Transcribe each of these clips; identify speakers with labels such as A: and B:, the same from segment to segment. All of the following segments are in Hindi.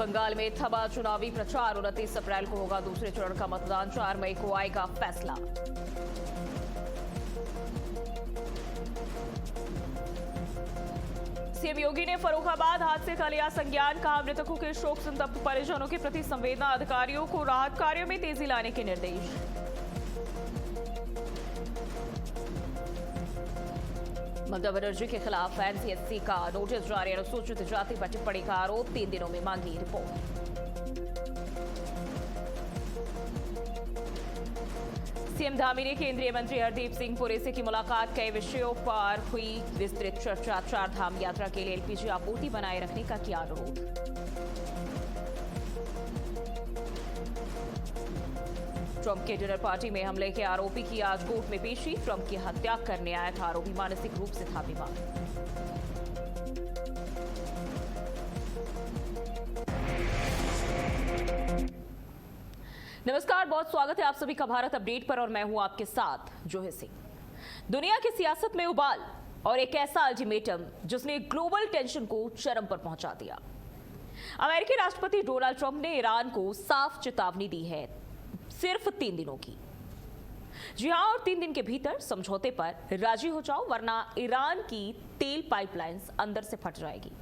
A: बंगाल में थमा चुनावी प्रचार। 29 अप्रैल को होगा दूसरे चरण का मतदान। 4 मई को आएगा फैसला। सीएम योगी ने फर्रुखाबाद हादसे का लिया संज्ञान। कहा, मृतकों के शोक संतप्त परिजनों के प्रति संवेदना। अधिकारियों को राहत कार्यों में तेजी लाने के निर्देश। ममता बनर्जी के खिलाफ एनसीएससी का नोटिस जारी। अनुसूचित जाति पर टिप्पणी का आरोप। 3 दिनों में मांगी रिपोर्ट। सीएम धामी ने केंद्रीय मंत्री हरदीप सिंह पुरी से की मुलाकात। कई विषयों पर हुई विस्तृत चर्चा। 4 धाम यात्रा के लिए एलपीजी आपूर्ति बनाए रखने का किया अनुरोध। ट्रंप के डिनर पार्टी में हमले के आरोपी की आज कोर्ट में पेशी। ट्रंप की हत्या करने आया था आरोपी, मानसिक रूप से था बीमार। नमस्कार, बहुत स्वागत है आप सभी का भारत अपडेट पर और मैं हूं आपके साथ जोहे सिंह। दुनिया की सियासत में उबाल और एक ऐसा अल्टीमेटम जिसने ग्लोबल टेंशन को चरम पर पहुंचा दिया। अमेरिकी राष्ट्रपति डोनाल्ड ट्रंप ने ईरान को साफ चेतावनी दी है, सिर्फ 3 दिनों की। जी हां, और 3 दिन के भीतर समझौते पर राजी हो जाओ वरना ईरान की तेल पाइपलाइंस अंदर से फट जाएगी।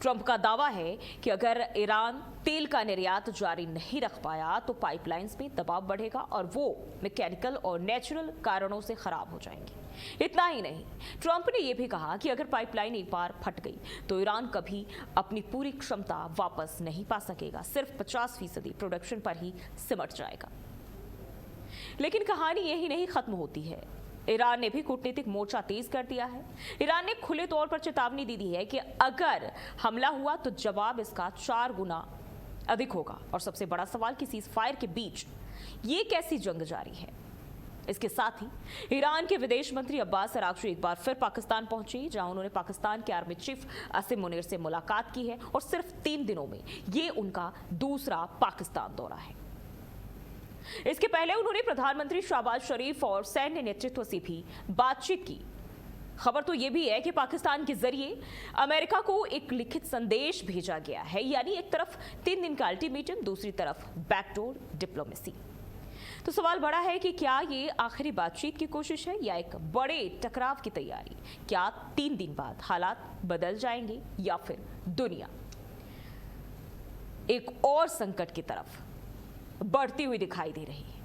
A: ट्रंप का दावा है कि अगर ईरान तेल का निर्यात जारी नहीं रख पाया तो पाइपलाइंस में दबाव बढ़ेगा और वो मैकेनिकल और नेचुरल कारणों से खराब हो जाएंगी। इतना ही नहीं, ट्रंप ने यह भी कहा कि अगर पाइपलाइन एक बार फट गई तो ईरान कभी अपनी पूरी क्षमता वापस नहीं पा सकेगा, सिर्फ 50% प्रोडक्शन पर ही सिमट जाएगा। लेकिन कहानी यही नहीं खत्म होती है। ईरान ने भी कूटनीतिक मोर्चा तेज कर दिया है। ईरान ने खुले तौर पर चेतावनी दी है कि अगर हमला हुआ तो जवाब इसका 4 गुना अधिक होगा। और सबसे बड़ा सवाल कि सीज फायर के बीच ये कैसी जंग जारी है। इसके साथ ही ईरान के विदेश मंत्री अब्बास अरागची एक बार फिर पाकिस्तान पहुंचे, जहां उन्होंने पाकिस्तान के आर्मी चीफ आसिम मुनीर से मुलाकात की है और सिर्फ 3 दिनों में ये उनका दूसरा पाकिस्तान दौरा है। इसके पहले उन्होंने प्रधानमंत्री शहबाज शरीफ और सैन्य नेतृत्व से भी बातचीत की। खबर तो यह भी है कि पाकिस्तान के जरिए अमेरिका को एक लिखित संदेश भेजा गया है, यानी एक तरफ 3 दिन का अल्टीमेटम, दूसरी तरफ बैकडोर डिप्लोमेसी। तो सवाल बड़ा है कि क्या ये आखिरी बातचीत की कोशिश है या एक बड़े टकराव की तैयारी? क्या 3 दिन बाद हालात बदल जाएंगे या फिर दुनिया एक और संकट की तरफ बढ़ती हुई दिखाई दे रही है?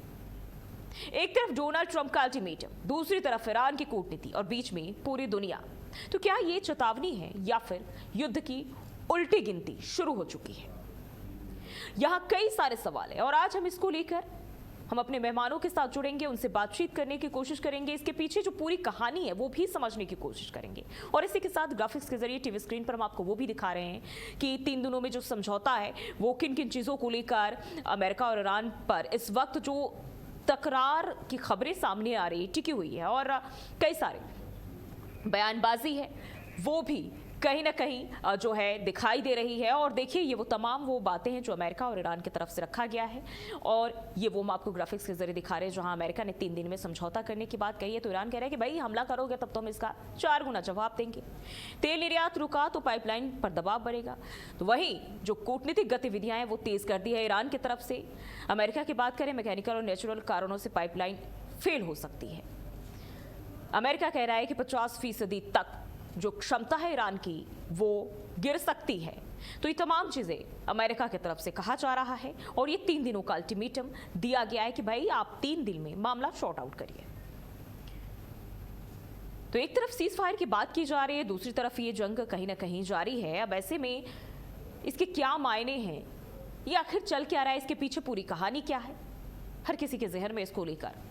A: एक तरफ डोनाल्ड ट्रंप का अल्टीमेटम, दूसरी तरफ ईरान की कूटनीति और बीच में पूरी दुनिया। तो क्या ये चेतावनी है या फिर युद्ध की उल्टी गिनती शुरू हो चुकी है? यहां कई सारे सवाल हैं और आज हम इसको लेकर हम अपने मेहमानों के साथ जुड़ेंगे, उनसे बातचीत करने की कोशिश करेंगे, इसके पीछे जो पूरी कहानी है वो भी समझने की कोशिश करेंगे। और इसी के साथ ग्राफिक्स के जरिए टीवी स्क्रीन पर हम आपको वो भी दिखा रहे हैं कि 3 दिनों में जो समझौता है वो किन किन चीज़ों को लेकर अमेरिका और ईरान पर इस वक्त जो तकरार की खबरें सामने आ रही टिकी हुई है और कई सारे बयानबाजी है वो भी कहीं ना कहीं जो है दिखाई दे रही है। और देखिए, ये वो तमाम वो बातें हैं जो अमेरिका और ईरान की तरफ से रखा गया है और ये वो हम आपको ग्राफिक्स के जरिए दिखा रहे हैं जहां अमेरिका ने 3 दिन में समझौता करने की बात कही है तो ईरान कह रहा है कि भाई हमला करोगे तब तो हम इसका 4 गुना जवाब देंगे। तेल निर्यात रुका तो पाइपलाइन पर दबाव बढ़ेगा। तो वहीं जो कूटनीतिक गतिविधियां हैं वो तेज कर दी है ईरान की तरफ से। अमेरिका की बात करें, मैकेनिकल और नेचुरल कारणों से पाइपलाइन फेल हो सकती है। अमेरिका कह रहा है कि 50% तक जो क्षमता है ईरान की वो गिर सकती है। तो ये तमाम चीजें अमेरिका की तरफ से कहा जा रहा है और ये 3 दिनों का अल्टीमेटम दिया गया है कि भाई आप 3 दिन में मामला शॉर्ट आउट करिए। तो एक तरफ सीज फायर की बात की जा रही है, दूसरी तरफ ये जंग कहीं ना कहीं जारी है। अब ऐसे में इसके क्या मायने हैं, ये आखिर चल क्या रहा है, इसके पीछे पूरी कहानी क्या है, हर किसी के जहन में इसको लेकर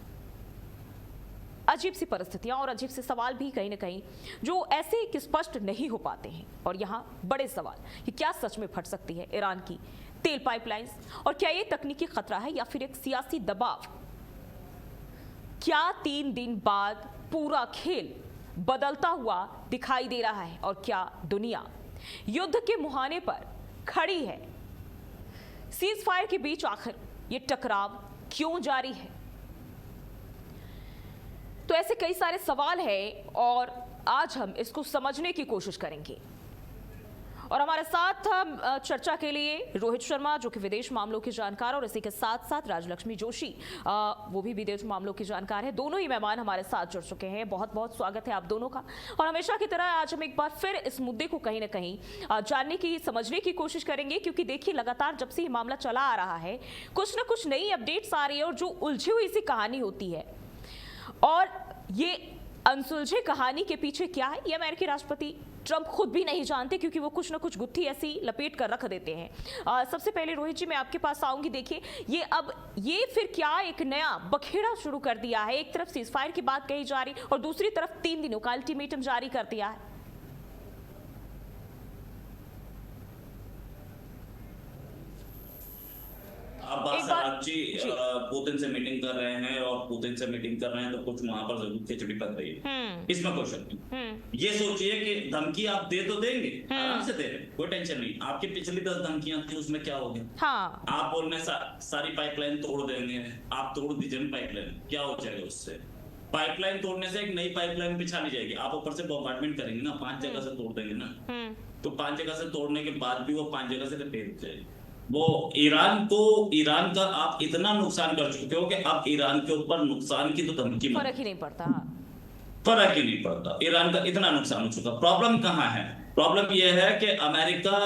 A: अजीब सी परिस्थितियां और अजीब से सवाल भी कहीं ना कहीं जो ऐसे कि स्पष्ट नहीं हो पाते हैं। और यहां बड़े सवाल कि क्या सच में फट सकती है ईरान की तेल पाइपलाइंस और क्या ये तकनीकी खतरा है या फिर एक सियासी दबाव? क्या 3 दिन बाद पूरा खेल बदलता हुआ दिखाई दे रहा है और क्या दुनिया युद्ध के मुहाने पर खड़ी है? सीज फायर के बीच आखिर ये टकराव क्यों जारी है? तो ऐसे कई सारे सवाल हैं और आज हम इसको समझने की कोशिश करेंगे। और हमारे साथ चर्चा के लिए रोहित शर्मा जो कि विदेश मामलों के जानकार, और इसी के साथ साथ राजलक्ष्मी जोशी वो भी विदेश मामलों के जानकार है। दोनों ही मेहमान हमारे साथ जुड़ चुके हैं। बहुत बहुत स्वागत है आप दोनों का। और हमेशा की तरह आज हम एक बार फिर इस मुद्दे को कहीं ना कहीं जानने की, समझने की कोशिश करेंगे, क्योंकि देखिए लगातार जब से ये मामला चला आ रहा है कुछ ना कुछ नई अपडेट्स आ रही है और जो उलझी हुई सी कहानी होती है, और ये अनसुलझे कहानी के पीछे क्या है ये अमेरिकी राष्ट्रपति ट्रंप खुद भी नहीं जानते, क्योंकि वो कुछ ना कुछ गुत्थी ऐसी लपेट कर रख देते हैं। सबसे पहले रोहित जी मैं आपके पास आऊंगी। देखिए ये फिर क्या एक नया बखेड़ा शुरू कर दिया है। एक तरफ सीजफायर की बात कही जा रही और दूसरी तरफ 3 दिनों का अल्टीमेटम जारी कर दिया है।
B: आप जी पुतिन से मीटिंग कर रहे हैं और पुतिन से मीटिंग कर रहे हैं तो कुछ वहां पर जरूर खिचड़ी पक रही है, इसमें क्वेश्चन नहीं। ये सोचिए कि धमकी आप दे तो देंगे, आराम से दे रहे, कोई टेंशन नहीं। आपकी पिछली 10 धमकियां थी, उसमें क्या हो गया? हाँ। आप बोल रहे सारी पाइपलाइन तोड़ देंगे, आप तोड़ दीजिए पाइपलाइन, क्या हो जाएगा उससे? पाइपलाइन तोड़ने से एक नई पाइपलाइन बिछा ली जाएगी। आप ऊपर से बॉम्बार्डमेंट करेंगे ना, 5 जगह से तोड़ देंगे ना, तो 5 जगह से तोड़ने के बाद भी वो 5 जगह से रिपेयर हो जाएगी। वो ईरान का आप इतना नुकसान कर चुके हो कि अब ईरान के ऊपर नुकसान की तो धमकी
A: फर्क ही नहीं पड़ता।
B: फर्क ही नहीं पड़ता, ईरान का इतना नुकसान हो चुका। प्रॉब्लम कहाँ है? प्रॉब्लम यह है कि America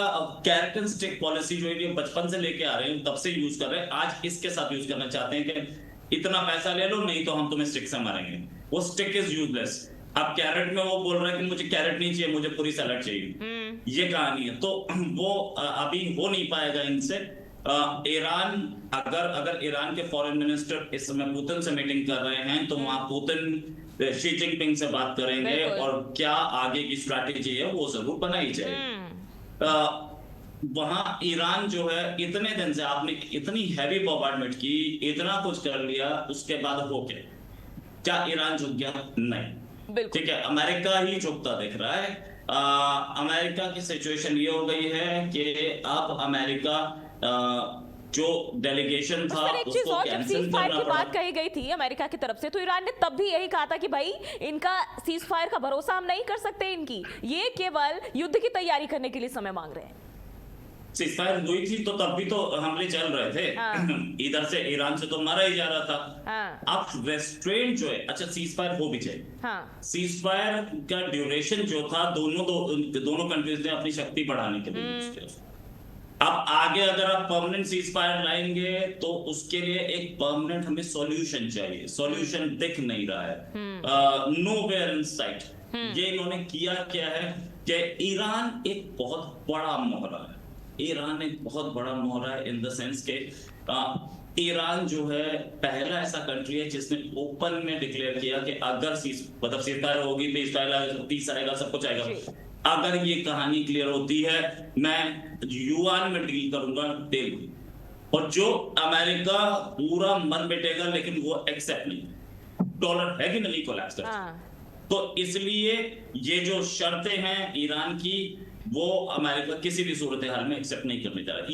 B: carrot and stick policy जो है बचपन से लेके आ रहे हैं, तब से यूज कर रहे हैं, आज इसके साथ यूज करना चाहते हैं कि इतना पैसा ले लो नहीं तो हम तुम्हें स्टिक से मारेंगे। वो स्टिक इज यूजलेस। अब कैरेट में वो बोल रहा है कि मुझे कैरेट नहीं चाहिए, मुझे पूरी सैलड चाहिए, ये कहानी है। तो वो अभी हो नहीं पाएगा इनसे। ईरान अगर ईरान के फॉरेन मिनिस्टर इस समय पुतिन से मीटिंग कर रहे हैं तो वहां पुतिन शी जिनपिंग से बात करेंगे और क्या आगे की स्ट्रैटेजी है वो जरूर बनाई जाएगी। वहां ईरान जो है इतने दिन से आपने इतनी हैवी बॉम्बार्डमेंट की, इतना कुछ कर लिया, उसके बाद हो क्या ईरान झुक गया? नहीं। ठीक है, अमेरिका ही झुकता दिख रहा है। अमेरिका की सिचुएशन ये हो गई है कि अब अमेरिका जो डेलीगेशन था
A: उसको कैंसिल करना पड़ा। की बात कही गई थी अमेरिका की तरफ से, तो ईरान ने तब भी यही कहा था कि भाई इनका सीज फायर का भरोसा हम नहीं कर सकते, इनकी ये केवल युद्ध की तैयारी करने के लिए समय मांग रहे हैं।
B: सीज फायर हुई थी तो तब भी तो हमले चल रहे थे। हाँ। इधर से ईरान से तो मारा ही जा रहा था। हाँ। अब रेस्ट्रेंट जो है, अच्छा सीज फायर हो भी चाहिए। हाँ। सीज फायर का ड्यूरेशन जो था दोनों कंट्रीज ने अपनी शक्ति बढ़ाने के लिए यूज किया। अब आगे अगर आप परमानेंट सीज फायर लाएंगे तो उसके लिए एक परमानेंट हमें सॉल्यूशन चाहिए। सॉल्यूशन दिख नहीं रहा है, नोवेयर इन साइट। ये इन्होंने किया क्या है कि ईरान एक बहुत बड़ा मोहरा है। ईरान एक बहुत बड़ा मोहरा है इन द सेंस के ईरान जो है पहला ऐसा कंट्री है जिसने ओपन में डिक्लेयर किया कि अगर मतलब सीज फायर होगी, पीस आएगा, सब कुछ आएगा। अगर ये कहानी क्लियर होती है मैं युआन में डील करूंगा तेल, और जो अमेरिका पूरा मन बैठेगा लेकिन वो एक्सेप्ट नहीं, डॉलर है कि नहीं कोलैप्स करता। तो इसलिए ये जो शर्तें हैं ईरान की वो अमेरिका किसी भी सूरत हाल में एक्सेप्ट नहीं करने जा रहा है।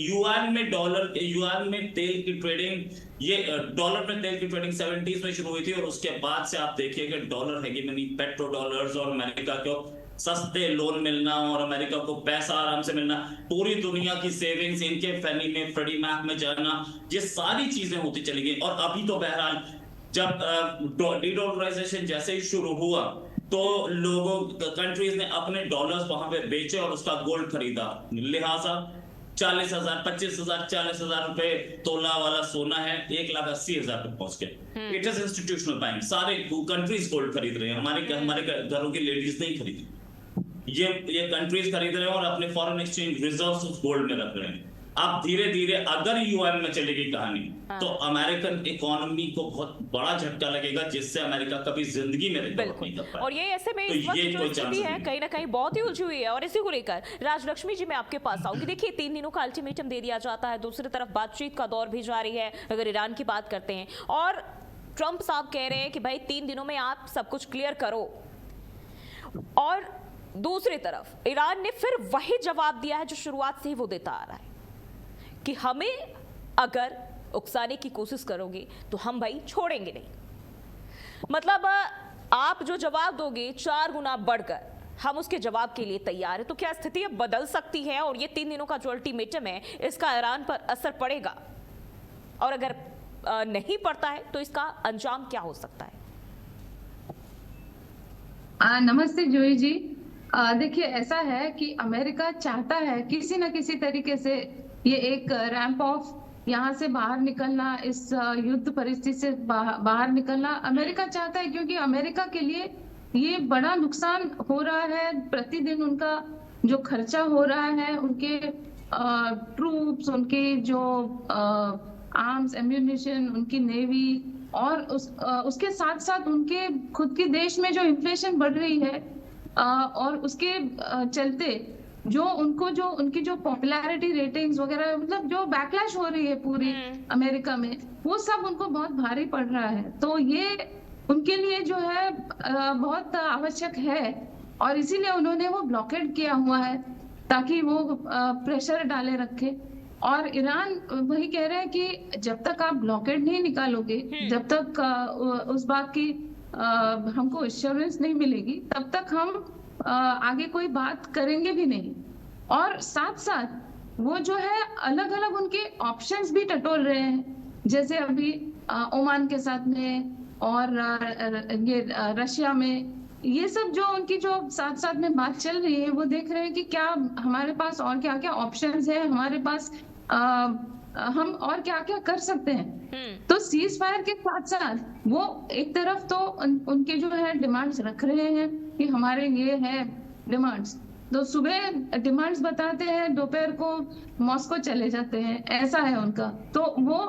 B: युआन में तेल की ट्रेडिंग, ये डॉलर में तेल की ट्रेडिंग 70s में शुरू हुई थी और उसके बाद से आप देखिए कि डॉलर हेगेमनी, पेट्रो डॉलर्स और अमेरिका को सस्ते लोन मिलना और अमेरिका को पैसा आराम से मिलना, पूरी दुनिया की सेविंग्स इनके फैनी में, फ्रेडी मैक में जाना, ये सारी चीजें होती चली गई। और अभी तो बहरहाल जब डीडॉलराइजेशन जैसे ही शुरू हुआ तो लोगों कंट्रीज ने अपने डॉलर्स वहां पे बेचे और उसका गोल्ड खरीदा, लिहाजा 40,000, 25,000, 40,000 रुपए तोला वाला सोना है 1,80,000 पे पहुंच गया। इट इज इंस्टीट्यूशनल बैंक, सारे कंट्रीज गोल्ड खरीद रहे हैं, हमारे घरों की लेडीज नहीं खरीदी, ये कंट्रीज खरीद रहे हैं और अपने फॉरेन एक्सचेंज रिजर्व्स गोल्ड में रख रहे हैं। अब धीरे धीरे अगर यूएन में चलेगी कहानी तो अमेरिकन इकोनॉमी को बहुत बड़ा झटका लगेगा, जिससे अमेरिका कभी जिंदगी में रिकवर नहीं कर पाएगा।
A: और ये ऐसे में इस वक्त जो स्थिति है कहीं ना कहीं बहुत ही उलझी हुई है। और इसी को लेकर राजलक्ष्मी जी मैं आपके पास आऊंगी। देखिए 3 दिनों का अल्टीमेटम दे दिया जाता है, दूसरी तरफ बातचीत का दौर भी जारी है अगर ईरान की बात करते हैं, और ट्रंप साहब कह रहे हैं कि भाई 3 दिनों में आप सब कुछ क्लियर करो, और दूसरी तरफ ईरान ने फिर वही जवाब दिया है जो शुरुआत से ही वो देता आ रहा है कि हमें अगर उकसाने की कोशिश करोगे तो हम भाई छोड़ेंगे नहीं। मतलब आप जो जवाब दोगे 4 गुना बढ़कर हम उसके जवाब के लिए तैयार है। तो क्या स्थिति अब बदल सकती है और ये 3 दिनों का जो अल्टीमेटम है इसका ईरान पर असर पड़ेगा, और अगर नहीं पड़ता है तो इसका अंजाम क्या हो सकता है?
C: नमस्ते जोई जी। देखिए, ऐसा है कि अमेरिका चाहता है किसी न किसी तरीके से ये एक रैंप ऑफ यहाँ से बाहर निकलना, इस युद्ध परिस्थिति से बाहर निकलना अमेरिका चाहता है, क्योंकि अमेरिका के लिए ये बड़ा नुकसान हो रहा है। प्रतिदिन उनका जो खर्चा हो रहा है, उनके ट्रूप्स, उनके जो आर्म्स एम्यूनिशन, उनकी नेवी, और उसके साथ साथ उनके खुद के देश में जो इन्फ्लेशन बढ़ रही है, और उसके चलते जो उनकी जो पॉपुलैरिटी रेटिंग्स वगैरह, मतलब जो बैकलैश हो रही है पूरी अमेरिका में, वो सब उनको बहुत भारी पड़ रहा है। तो ये उनके लिए जो है बहुत आवश्यक है, और इसीलिए उन्होंने वो ब्लॉकेड किया हुआ है ताकि वो प्रेशर डाले रखे। और ईरान वही कह रहे हैं कि जब तक आप ब्लॉकेड नहीं निकालोगे, जब तक उस बात की हमको एश्योरेंस नहीं मिलेगी, तब तक हम आगे कोई बात करेंगे भी नहीं। और साथ साथ वो जो है अलग अलग उनके ऑप्शंस भी टटोल रहे हैं, जैसे अभी ओमान के साथ में, और ये रशिया में, ये सब जो उनकी जो साथ साथ में बात चल रही है, वो देख रहे हैं कि क्या हमारे पास और क्या क्या ऑप्शंस है, हमारे पास हम और क्या क्या कर सकते हैं। तो सीज फायर के साथ साथ वो एक तरफ तो उनके जो है डिमांड्स रख रहे हैं कि हमारे ये है डिमांड्स, तो सुबह डिमांड्स बताते हैं, दोपहर को मॉस्को चले जाते हैं, ऐसा है उनका। तो वो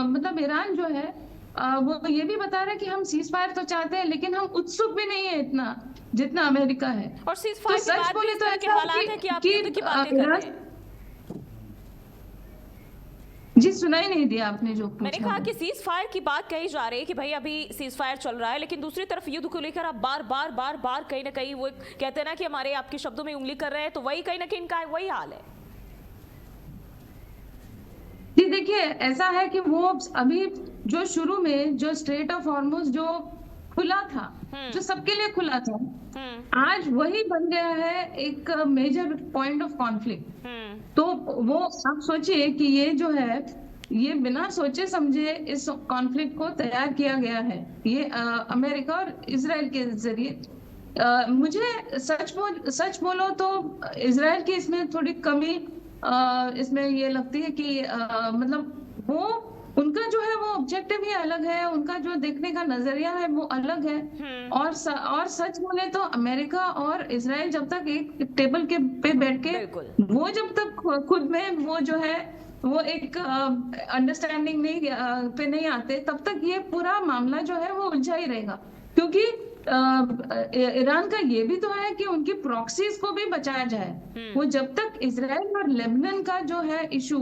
C: मतलब ईरान जो है वो ये भी बता रहे हैं कि हम सीज फायर तो चाहते हैं, लेकिन हम उत्सुक भी नहीं है इतना जितना अमेरिका है।
A: और सीज फायर की बात भी इस तरह के हालात है कि आप युद्ध की बातें कर रहे हैं।
C: जी, सुनाई नहीं दिया आपने जो पूछा।
A: मैंने कहा कि सीज फायर की बात कही जा रही है कि भाई अभी सीज फायर चल रहा है, लेकिन दूसरी तरफ युद्ध को लेकर आप बार बार कहीं ना कहीं वो कहते हैं ना कि हमारे आपके शब्दों में उंगली कर रहे हैं, तो वही कहीं ना कहीं इनका वही हाल है।
C: जी देखिए, ऐसा है कि वो अभी जो शुरू में जो स्ट्रेट ऑफ हॉर्मुज जो खुला था, जो सबके लिए खुला था, आज वही बन गया है एक मेजर पॉइंट ऑफ कॉन्फ्लिक्ट। तो वो आप सोचिए कि ये जो है, ये बिना सोचे समझे इस कॉन्फ्लिक्ट को तैयार किया गया है, ये अमेरिका और इजराइल के जरिए। मुझे सच बोलो तो इजराइल की इसमें थोड़ी कमी इसमें ये लगती है कि मतलब वो उनका जो है वो ऑब्जेक्टिव ही अलग है, उनका जो देखने का नजरिया है वो अलग है। और सच बोले तो अमेरिका और इजराइल जब तक एक टेबल के पे बैठ के वो जब तक खुद में वो जो है वो एक अंडरस्टैंडिंग नहीं आते, तब तक ये पूरा मामला जो है वो उलझा ही रहेगा। क्योंकि ईरान का ये भी तो है कि उनकी प्रॉक्सीज को भी बचाया जाए। वो जब तक इजराइल और लेबनान का जो है इशू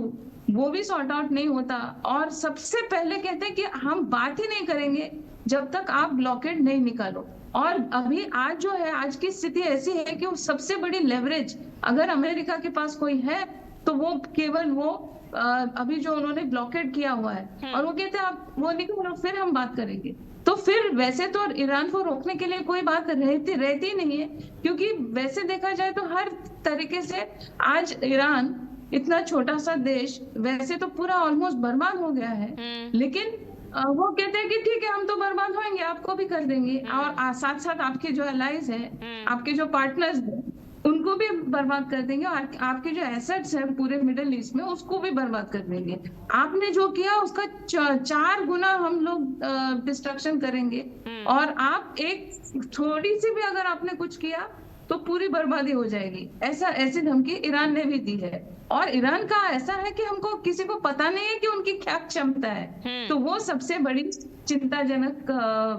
C: वो भी सॉर्ट आउट नहीं होता, और सबसे पहले कहते हैं कि हम बात ही नहीं करेंगे जब तक आप ब्लॉकेड नहीं निकालो। और अभी आज जो है, आज की स्थिति ऐसी है कि वो सबसे बड़ी लेवरेज अगर अमेरिका के पास कोई है तो वो केवल वो अभी जो उन्होंने ब्लॉकेड किया हुआ है, और वो कहते हैं आप वो निकालो फिर हम बात करेंगे। तो फिर वैसे तो ईरान को रोकने के लिए कोई बात रहती नहीं है, क्योंकि वैसे देखा जाए तो हर तरीके से आज ईरान इतना छोटा सा देश वैसे तो पूरा ऑलमोस्ट बर्बाद हो गया है, लेकिन वो कहते हैं कि ठीक है हम तो बर्बाद होंगे, आपको भी कर देंगे, और साथ साथ आपके जो अलाइज हैं, आपके जो पार्टनर्स हैं, उनको भी बर्बाद कर देंगे, और आपके जो एसेट्स हैं पूरे मिडिल ईस्ट में उसको भी बर्बाद कर देंगे। आपने जो किया उसका 4 गुना हम लोग डिस्ट्रक्शन करेंगे, और आप एक थोड़ी सी भी अगर आपने कुछ किया तो पूरी बर्बादी हो जाएगी। ऐसी धमकी ईरान ने भी दी है। और ईरान का ऐसा है कि हमको किसी को पता नहीं है कि उनकी क्या क्षमता है, तो वो सबसे बड़ी चिंताजनक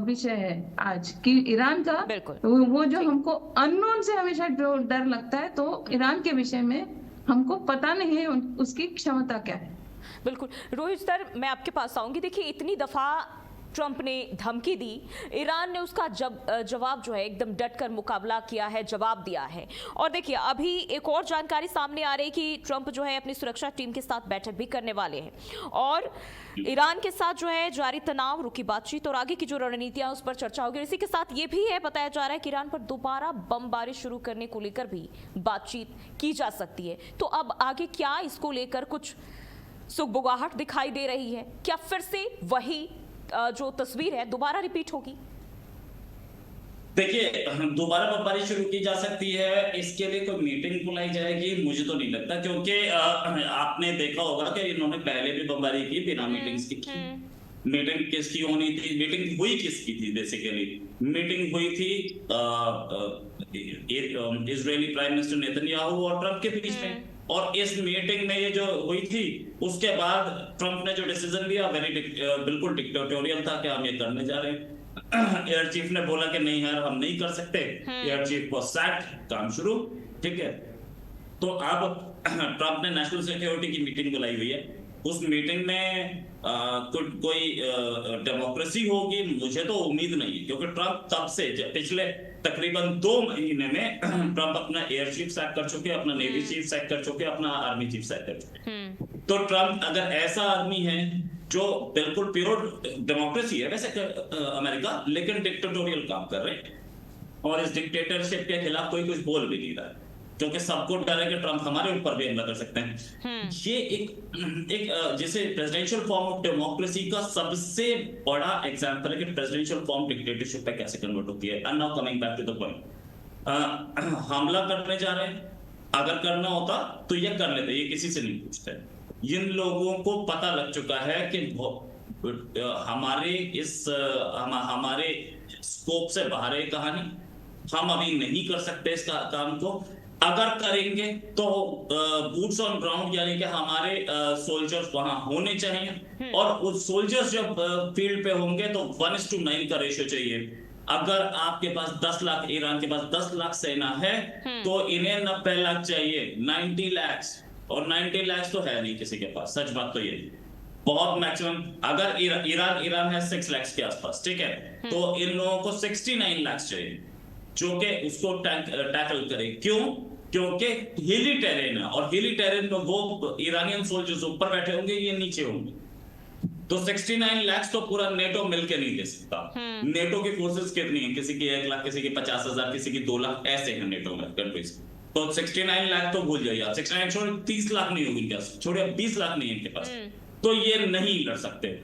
C: विषय है आज कि ईरान का वो जो हमको अननोन से हमेशा जो डर लगता है, तो ईरान के विषय में हमको पता नहीं है उसकी क्षमता क्या है।
A: बिल्कुल रोहित सर, मैं आपके पास आऊंगी। देखिए, इतनी दफा ट्रंप ने धमकी दी, ईरान ने उसका जवाब जो है एकदम डट कर मुकाबला किया है, जवाब दिया है। और देखिए अभी एक और जानकारी सामने आ रही है कि ट्रंप जो है अपनी सुरक्षा टीम के साथ बैठक भी करने वाले हैं और ईरान के साथ जो है जारी तनाव, रुकी बातचीत और आगे की जो रणनीतियां उस पर चर्चा होगी। इसी के साथ ये भी है बताया जा रहा है कि ईरान पर दोबारा बमबारी शुरू करने को लेकर भी बातचीत की जा सकती है। तो अब आगे क्या इसको लेकर कुछ सुगबुगाहट दिखाई दे रही है? क्या फिर से वही जो तस्वीर है दोबारा रिपीट होगी?
B: देखिए, दोबारा बमबारी शुरू की जा सकती है, इसके लिए कोई मीटिंग बुलाई जाएगी मुझे तो नहीं लगता, क्योंकि आपने देखा होगा कि इन्होंने पहले भी बमबारी की बिना मीटिंग्स की। मीटिंग किसकी होनी थी, मीटिंग हुई किसकी थी? बेसिकली मीटिंग हुई थी इजरायली प्राइम मिनिस्टर नेतन्याहू और ट्रंप के बीच में। और इस मीटिंग में ये जो हुई थी उसके बाद ट्रंप ने जो डिसीजन लिया बिल्कुल डिक्टेटोरियल था कि हम ये करने जा रहे हैं। एयर चीफ ने बोला कि नहीं यार हम नहीं कर सकते, एयर चीफ को सैक, काम शुरू, ठीक है। तो अब ट्रंप ने नेशनल सिक्योरिटी की मीटिंग बुलाई हुई है। उस मीटिंग में कोई डेमोक्रेसी होगी मुझे तो उम्मीद नहीं है, क्योंकि ट्रंप तब से पिछले तकरीबन 2 महीने में ट्रंप अपना एयर चीफ सैक कर चुके, अपना नेवी चीफ सैक कर चुके, अपना आर्मी चीफ सैक कर चुके। तो ट्रंप अगर ऐसा आदमी है जो बिल्कुल प्योर डेमोक्रेसी है वैसे अमेरिका, लेकिन डिक्टेटोरियल काम कर रहे हैं और इस डिक्टेटरशिप के खिलाफ कोई कुछ बोल भी नहीं रहा है, क्योंकि सबको डर है कि ट्रंप हमारे ऊपर भी हमला कर सकते हैं। ये एक जिसे प्रेसिडेंशियल फॉर्म ऑफ डेमोक्रेसी का सबसे बड़ा एग्जांपल है कि प्रेसिडेंशियल फॉर्म डिक्टेटरशिप पे कैसे कन्वर्ट होती है। And now coming back to the point, हमला करने जा रहे हैं, अगर करना होता तो ये कर लेते, ये किसी से नहीं पूछते। इन लोगों को पता लग चुका है कि हमारे स्कोप से बाहर है कहानी, हम अभी नहीं कर सकते इस काम को। अगर करेंगे तो बूट्स ऑन ग्राउंड यानी कि हमारे सोल्जर्स वहां होने चाहिए, और उस सोल्जर्स जब फील्ड पे होंगे तो 1:9 का रेशियो चाहिए। अगर आपके पास 10 लाख, ईरान के पास 10 लाख सेना है तो इन्हें 90 लाख चाहिए, 90 लाख, और 90 लाख तो है नहीं किसी के पास, सच बात तो ये बहुत मैक्सिमम। अगर ईरान है 6 लाख के आसपास, ठीक है, तो इन लोगों को 69 लाख चाहिए जो कि उसको टैकल करे। क्यों? क्योंकि हिली टेरेन है, और हिली टेरेन में वो ईरानियन सोल्जर्स ऊपर बैठे होंगे, ये नीचे होंगे। तो 69 लाख तो पूरा नेटो मिलके नहीं दे सकता। नेटो की फोर्सेस कितनी है? किसी की 1 लाख, किसी की 50,000, किसी की 2 लाख, ऐसे हैं नेटो में कंट्रीज। तो 69 लाख तो भूल जाइए आप, 69 छोड़े 30 लाख नहीं होगी इनके पास, छोड़े 20 लाख नहीं है इनके पास, तो ये नहीं लड़ सकते।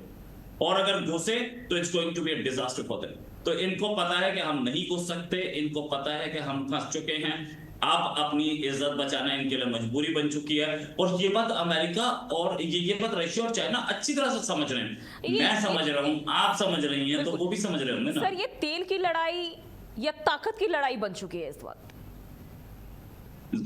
B: और अगर घुसे तो it's going to be a disaster for them. तो इनको पता है कि हम नहीं घुस सकते, इनको पता है कि हम फंस चुके हैं, आप अपनी इज्जत बचाना इनके लिए मजबूरी बन चुकी है। और ये बात अमेरिका और ये बात रशिया और चाइना अच्छी तरह से समझ रहे हैं। मैं समझ रहा हूं, आप समझ रही हैं, तो वो भी समझ रहे होंगे ना।
A: सर, ये तेल की लड़ाई या ताकत की लड़ाई बन चुकी है इस वक्त?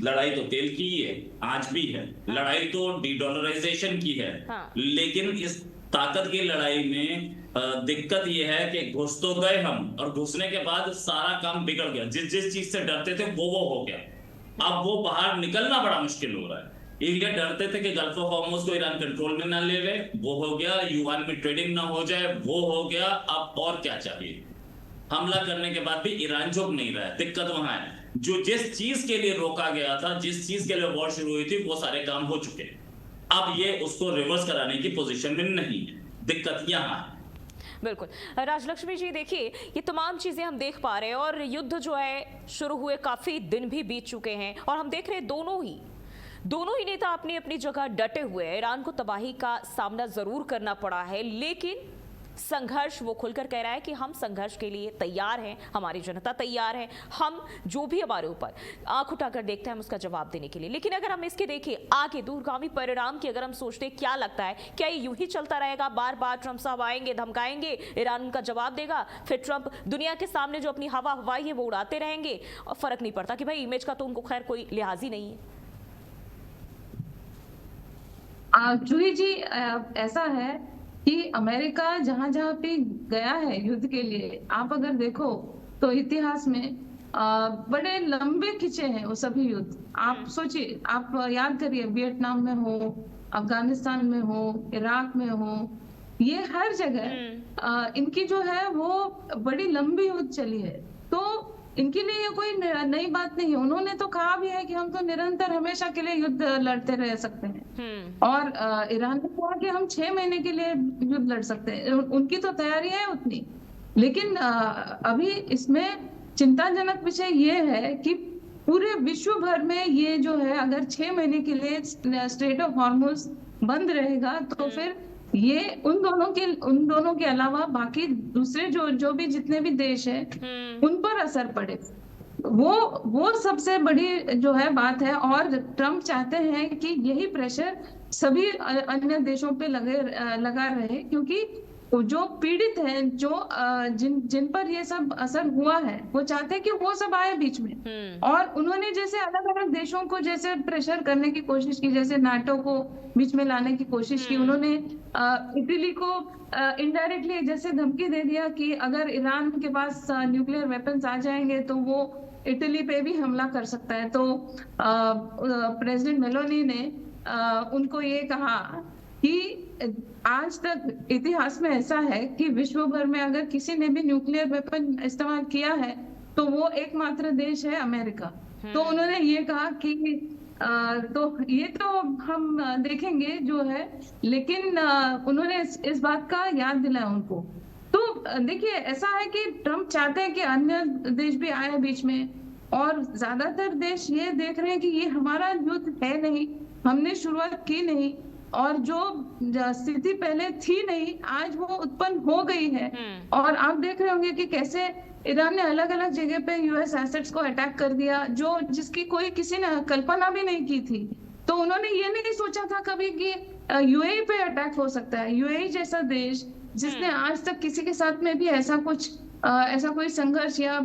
B: लड़ाई तो तेल की ही है, आज भी है। लड़ाई तो डीडॉलराइजेशन की है। लेकिन इस ताकत की लड़ाई में दिक्कत यह है कि घुस तो गए हम, और घुसने के बाद सारा काम बिगड़ गया। जिस चीज से डरते थे वो हो गया, अब वो बाहर निकलना बड़ा मुश्किल हो रहा है। ये डरते थे कि गल्फ ऑफ हॉर्मुज़ को ईरान कंट्रोल में ना ले ले, वो हो गया। युआन में ट्रेडिंग ना हो जाए, वो हो गया। अब और क्या चाहिए? हमला करने के बाद भी ईरान झुक नहीं रहा है। दिक्कत वहां है, जो जिस चीज के लिए रोका गया था, जिस चीज के लिए वॉर शुरू हुई थी, वो सारे काम हो चुके। अब ये उसको रिवर्स कराने की पोजीशन में नहीं है, दिक्कत यहाँ है।
A: बिल्कुल राजलक्ष्मी जी, देखिए ये तमाम चीजें हम देख पा रहे हैं, और युद्ध जो है शुरू हुए काफी दिन भी बीत चुके हैं, और हम देख रहे हैं दोनों ही नेता अपनी अपनी जगह डटे हुए हैं। ईरान को तबाही का सामना जरूर करना पड़ा है, लेकिन संघर्ष, वो खुलकर कह रहा है कि हम संघर्ष के लिए तैयार हैं, हमारी जनता तैयार है, हम जो भी हमारे ऊपर आंख उठाकर देखते हैं हम उसका जवाब देने के लिए। लेकिन अगर हम इसके देखिए आगे दूरगामी परिणाम की अगर हम सोचते हैं, क्या लगता है, क्या ये यूं ही चलता रहेगा? बार बार ट्रंप साहब आएंगे, धमकाएंगे, ईरान उनका जवाब देगा, फिर ट्रंप दुनिया के सामने जो अपनी हवा हवाई है वो उड़ाते रहेंगे, और फर्क नहीं पड़ता कि भाई इमेज का तो उनको खैर कोई लिहाज ही नहीं है।
C: जूही जी, ऐसा है कि अमेरिका जहां जहां पे गया है युद्ध के लिए, आप अगर देखो तो इतिहास में बड़े लंबे खिंचे हैं वो सभी युद्ध। आप सोचिए, आप याद करिए, वियतनाम में हो, अफगानिस्तान में हो, इराक में हो, ये हर जगह इनकी जो है वो बड़ी लंबी युद्ध चली है, तो इनके लिए ये कोई नई बात नहीं है। उन्होंने तो कहा भी है कि हम तो निरंतर हमेशा के लिए युद्ध लड़ते रह सकते हैं, और ईरान ने कहा कि हम 6 महीने के लिए युद्ध लड़ सकते हैं। उनकी तो तैयारी है उतनी, लेकिन अभी इसमें चिंताजनक विषय ये है कि पूरे विश्व भर में ये जो है, अगर 6 महीने के लिए स्ट्रेट ऑफ हॉर्मुज बंद रहेगा तो फिर ये उन दोनों के अलावा बाकी दूसरे जो भी जितने भी देश है उन पर असर पड़े। वो सबसे बड़ी जो है बात है, और ट्रम्प चाहते हैं कि यही प्रेशर सभी अन्य देशों पे लगा रहे, क्योंकि जो पीड़ित हैं, जो जिन पर ये सब असर हुआ है, वो चाहते हैं कि वो सब आए बीच में। और उन्होंने जैसे अलग अलग देशों को जैसे प्रेशर करने की कोशिश की, जैसे नाटो को बीच में लाने की कोशिश की, उन्होंने इटली को इनडायरेक्टली जैसे धमकी दे दिया कि अगर ईरान के पास न्यूक्लियर वेपन्स आ जाएंगे तो वो इटली पे भी हमला कर सकता है। तो प्रेसिडेंट मेलोनी ने उनको ये कहा कि आज तक इतिहास में ऐसा है कि विश्व भर में अगर किसी ने भी न्यूक्लियर वेपन इस्तेमाल किया है तो वो एकमात्र देश है अमेरिका। तो उन्होंने ये कहा कि तो ये तो हम देखेंगे जो है, लेकिन उन्होंने इस बात का याद दिलाया उनको। तो देखिए, ऐसा है कि ट्रम्प चाहते हैं कि अन्य देश भी आए बीच में, और ज्यादातर देश ये देख रहे हैं कि ये हमारा युद्ध है नहीं, हमने शुरुआत की नहीं, और जो स्थिति पहले थी नहीं आज वो उत्पन्न हो गई है। और आप देख रहे होंगे कि कैसे ईरान ने अलग अलग जगह पे यूएस एसेट्स को अटैक कर दिया, जो जिसकी किसी ने कल्पना भी नहीं की थी। तो उन्होंने ये नहीं सोचा था कभी कि यूएई पे अटैक हो सकता है। यूएई जैसा देश जिसने आज तक किसी के साथ में भी ऐसा कोई संघर्ष या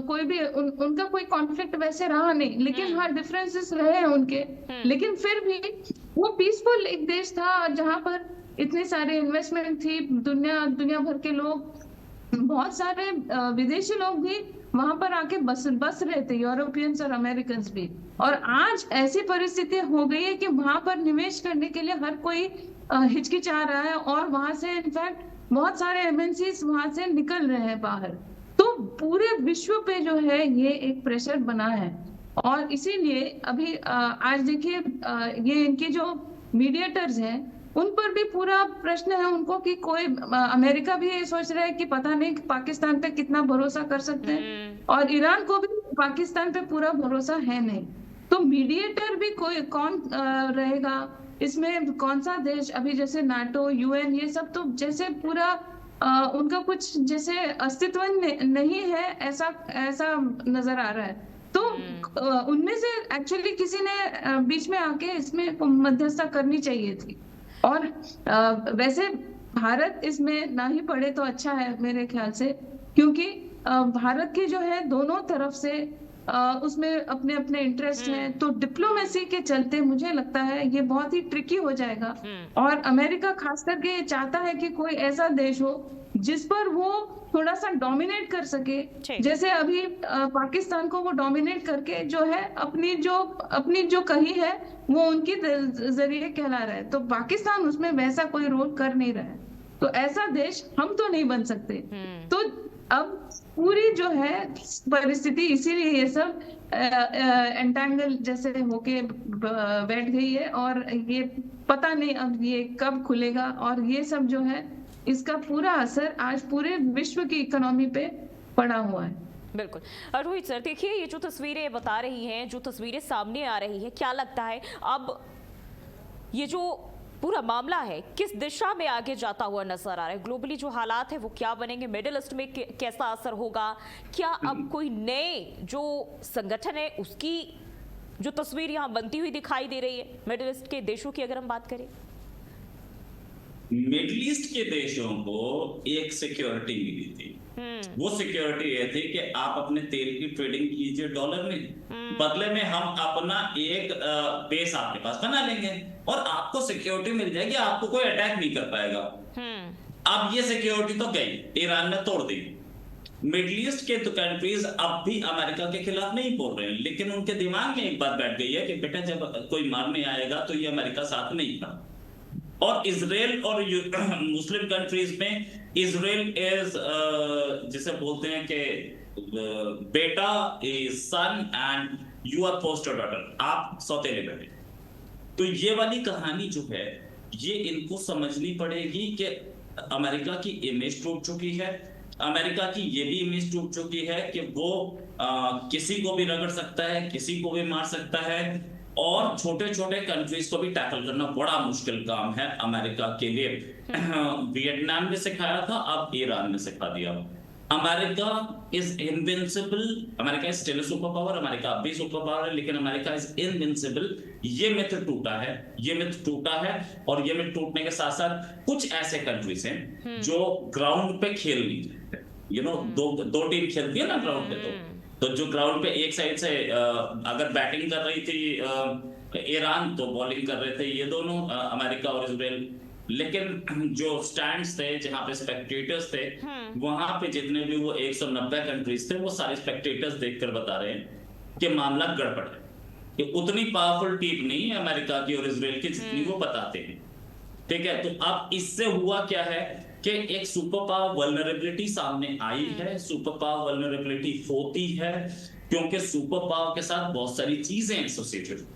C: कोई भी उनका कोई कॉन्फ्लिक्ट वैसे रहा नहीं, लेकिन हाँ डिफरेंसेस रहे हैं उनके, लेकिन फिर भी वो पीसफुल एक देश था जहां पर इतने सारे इन्वेस्टमेंट थी, दुनिया भर के लोग, बहुत सारे विदेशी लोग भी वहां पर आके बस रहे थे, यूरोपियंस और अमेरिकन्स भी। और आज ऐसी परिस्थिति हो गई है कि वहां पर निवेश करने के लिए हर कोई हिचकिचा रहा है, और वहां से इनफैक्ट बहुत सारे एमएनसीज वहां से निकल रहे हैं बाहर। तो पूरे विश्व पे जो है ये एक प्रेशर बना है, और इसीलिए अभी आज देखिए ये इनके जो मीडिएटर्स हैं उन पर भी पूरा प्रश्न है उनको कि कोई अमेरिका भी ये सोच रहा है कि पता नहीं पाकिस्तान पे कितना भरोसा कर सकते हैं, और ईरान को भी पाकिस्तान पे पूरा भरोसा है नहीं। तो मीडिएटर भी कौन रहेगा इसमें, कौन सा देश? अभी जैसे नाटो, यूएन, ये सब तो जैसे पूरा उनका कुछ जैसे अस्तित्व नहीं है, ऐसा नजर आ रहा है। तो उनमें से एक्चुअली किसी ने बीच में आके इसमें मध्यस्थता करनी चाहिए थी। और वैसे भारत इसमें ना ही पड़े तो अच्छा है मेरे ख्याल से, क्योंकि भारत की जो है दोनों तरफ से उसमें अपने अपने इंटरेस्ट हैं। तो डिप्लोमेसी के चलते मुझे लगता है ये बहुत ही ट्रिकी हो जाएगा, और अमेरिका खास करके चाहता है कि कोई ऐसा देश हो जिस पर वो थोड़ा सा डोमिनेट कर सके, जैसे अभी पाकिस्तान को वो डोमिनेट करके जो है अपनी जो कही है वो उनकी जरिए कहला रहा है। तो पाकिस्तान उसमें वैसा कोई रोल कर नहीं रहा है, तो ऐसा देश हम तो नहीं बन सकते। तो अब पूरी जो है परिस्थिति इसीलिए ये सब एंटेंगल जैसे होके बैठ गई है, और ये पता नहीं अब ये कब खुलेगा, और ये सब जो है इसका पूरा असर आज पूरे विश्व की इकोनॉमी पे पड़ा हुआ है।
A: बिल्कुल। रोहित सर, देखिए ये जो तस्वीरें बता रही हैं, जो तस्वीरें सामने आ रही है, क्या लगता है अब ये जो पूरा मामला है किस दिशा में आगे जाता हुआ नजर आ रहा है? ग्लोबली जो हालात है वो क्या बनेंगे? मिडिल ईस्ट में कैसा असर होगा? क्या अब कोई नए जो संगठन है उसकी जो तस्वीर यहाँ बनती हुई दिखाई दे रही है मिडिल ईस्ट के देशों की, अगर हम बात करें?
B: मिडिल ईस्ट के देशों को एक सिक्योरिटी मिली थी। वो सिक्योरिटी ये थी कि आप अपने तेल की ट्रेडिंग कीजिए डॉलर में, बदले में हम अपना एक बेस आपके पास बना लेंगे और आपको सिक्योरिटी मिल जाएगी, आपको कोई अटैक नहीं कर पाएगा। अब ये सिक्योरिटी तो गई, ईरान ने तोड़ दी। मिडिल ईस्ट के तो कंट्रीज अब भी अमेरिका के खिलाफ नहीं बोल रहे हैं, लेकिन उनके दिमाग में एक बात बैठ गई है कि बेटा जब कोई मारने आएगा तो ये अमेरिका साथ नहीं था। और इजराइल और मुस्लिम कंट्रीज में इजराइल इज जिसे बोलते हैं कि बेटा is son and you are foster daughter, आप सौतेले बेटे। तो ये वाली कहानी जो है ये इनको समझनी पड़ेगी कि अमेरिका की इमेज टूट चुकी है, अमेरिका की ये भी इमेज टूट चुकी है कि वो किसी को भी रगड़ सकता है, किसी को भी मार सकता है, और छोटे छोटे कंट्रीज को भी टैकल करना बड़ा मुश्किल काम है अमेरिका के लिए। वियतनाम में सिखाया था, अब ईरान में सिखा दिया। America is invincible, America is still super power, America अब भी सुपर पावर है, लेकिन अमेरिका इज इनविंसिबल। ये मिथ टूटा है, ये मिथ टूटा है, और ये मिथ टूटने के साथ साथ कुछ ऐसे कंट्रीज हैं जो ग्राउंड पे खेल नहीं सकते। यू नो, दो टीम खेलती है ना ग्राउंड पे, तो जो ग्राउंड पे एक साइड से अगर बैटिंग कर रही थी ईरान, तो बॉलिंग कर रहे थे ये दोनों अमेरिका और इजराइल। लेकिन जो स्टैंड्स थे, जहां पे स्पेक्टेटर्स थे, वहां पे जितने भी वो 190 कंट्रीज थे, वो सारे स्पेक्टेटर्स देखकर बता रहे हैं कि मामला गड़बड़ है, कि उतनी पावरफुल टीम नहीं है अमेरिका की और इजराइल की जितनी वो बताते हैं। ठीक है, तो अब इससे हुआ क्या है कि एक सुपर पावर वल्नरेबिलिटी सामने आई है। सुपर पावर वल्नरेबिलिटी होती है क्योंकि सुपर पावर के साथ बहुत सारी चीजें एसोसिएटेड,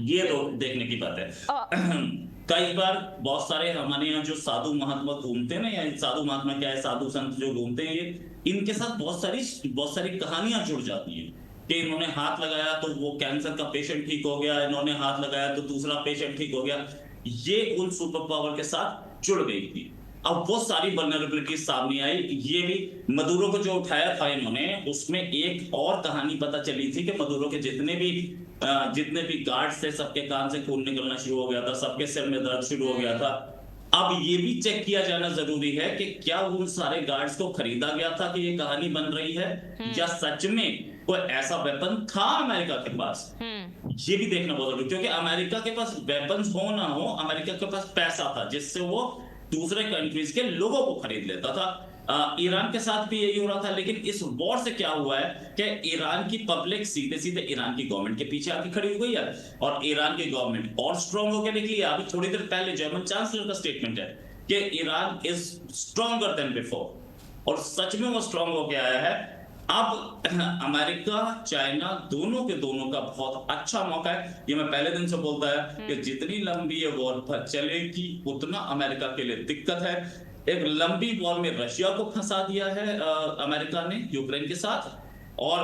B: ये तो देखने की बात है। कई बार बहुत सारे हमारे यहाँ जो साधु महात्मा घूमते हैं ना, या साधु महात्मा क्या है, साधु संत जो घूमते हैं, ये इनके साथ बहुत सारी कहानियां जुड़ जाती हैं कि इन्होंने हाथ लगाया तो वो कैंसर का पेशेंट ठीक हो गया, इन्होंने हाथ लगाया तो दूसरा पेशेंट ठीक हो गया। ये उन सुपर पावर के साथ जुड़ गई थी। अब वो सारी वल्नरेबिलिटी सामने आई। ये भी मदुरो को जो उठाया था इन्होंने, उसमें एक और कहानी पता चली थी कि मदुरो के जितने भी गार्ड्स थे, सबके कान से खून निकलना शुरू हो गया था, सबके सिर में दर्द शुरू हो गया था। अब ये भी चेक किया जाना जरूरी है कि क्या उन सारे गार्ड्स को खरीदा गया था कि ये कहानी बन रही है, या सच में कोई ऐसा वेपन था अमेरिका के पास। ये भी देखना बहुत जरूरी, क्योंकि अमेरिका के पास वेपन्स हो ना हो, अमेरिका के पास पैसा था जिससे वो दूसरे कंट्रीज के लोगों को खरीद लेता था। ईरान के साथ भी यही हो रहा था। लेकिन इस वॉर से क्या हुआ है कि ईरान की पब्लिक सीधे सीधे ईरान की गवर्नमेंट के पीछे आके खड़ी हो गई है, और ईरान की गवर्नमेंट और स्ट्रांग होकर निकली है। अभी थोड़ी देर पहले जर्मन चांसलर का स्टेटमेंट है कि Iran is stronger than before, और सच में वो स्ट्रांग होकर आया है। अब अमेरिका चाइना दोनों के दोनों का बहुत अच्छा मौका है। ये मैं पहले दिन से बोलता है कि जितनी लंबी ये वॉर चलेगी उतना अमेरिका के लिए दिक्कत है। एक लंबी वॉर में रशिया को फंसा दिया है अमेरिका ने यूक्रेन के साथ, और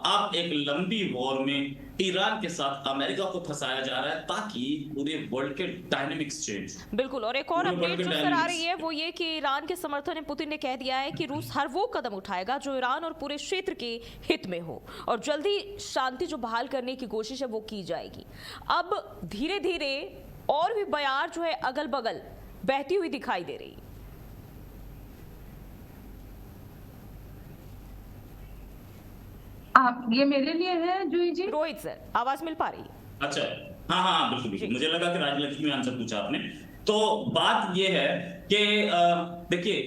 B: अब एक लंबी वॉर में ईरान के साथ अमेरिका को फंसाया जा रहा है, ताकि पूरे वर्ल्ड के डायनामिक्स चेंज।
A: बिल्कुल, और एक और अपडेट जो सर आ रही है वो ये कि ईरान के समर्थन में पुतिन ने कह दिया है कि रूस हर वो कदम उठाएगा जो ईरान और पूरे क्षेत्र के हित में हो, और जल्दी शांति जो बहाल करने की कोशिश है वो की जाएगी। अब धीरे धीरे और भी बयार जो है अगल बगल बहती हुई दिखाई दे रही।
C: आप ये मेरे लिए है जूही जी?
A: रोहित सर, आवाज मिल पा रही है?
B: अच्छा, हाँ बिल्कुल बिल्कुल, मुझे लगा कि राजलक्ष्मी आंसर पूछा आपने। तो बात ये है कि देखिए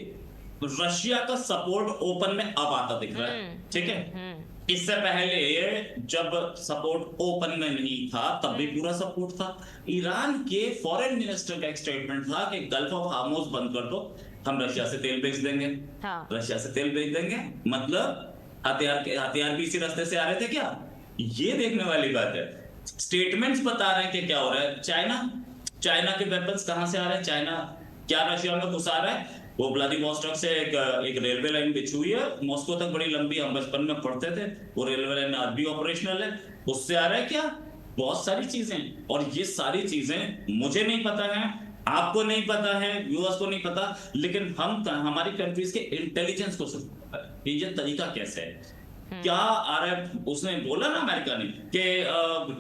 B: रशिया का सपोर्ट ओपन में अब आता दिख रहा है, ठीक है। इससे पहले जब सपोर्ट ओपन में नहीं था तब भी पूरा सपोर्ट था। ईरान के फॉरेन मिनिस्टर का एक स्टेटमेंट था कि गल्फ ऑफ हार्मोज बंद कर दो, हम रशिया से तेल बेच देंगे। हाँ। रशिया से तेल बेच देंगे मतलब हथियार भी इसी रास्ते से आ रहे थे क्या? ये देखने वाली बात है। स्टेटमेंट्स बता रहे हैं कि क्या हो रहा है। चाइना के वेपन्स कहां से आ रहे हैं? चाइना क्या रशिया में घुस आ रहा है? वो व्लादिवोस्टॉक से एक रेलवे लाइन बिछी हुई है मॉस्को तक, बड़ी लंबी, हम बचपन में पढ़ते थे। वो रेलवे लाइन आज भी ऑपरेशनल है। उससे आ रहा है क्या? बहुत सारी चीजें, और ये सारी चीजें मुझे नहीं पता है, आपको नहीं पता है, व्यूअर्स को नहीं पता, लेकिन हमारी कंट्रीज के इंटेलिजेंस को ये तरीका कैसे है, क्या आ रहा है। उसने बोला ना अमेरिका ने कि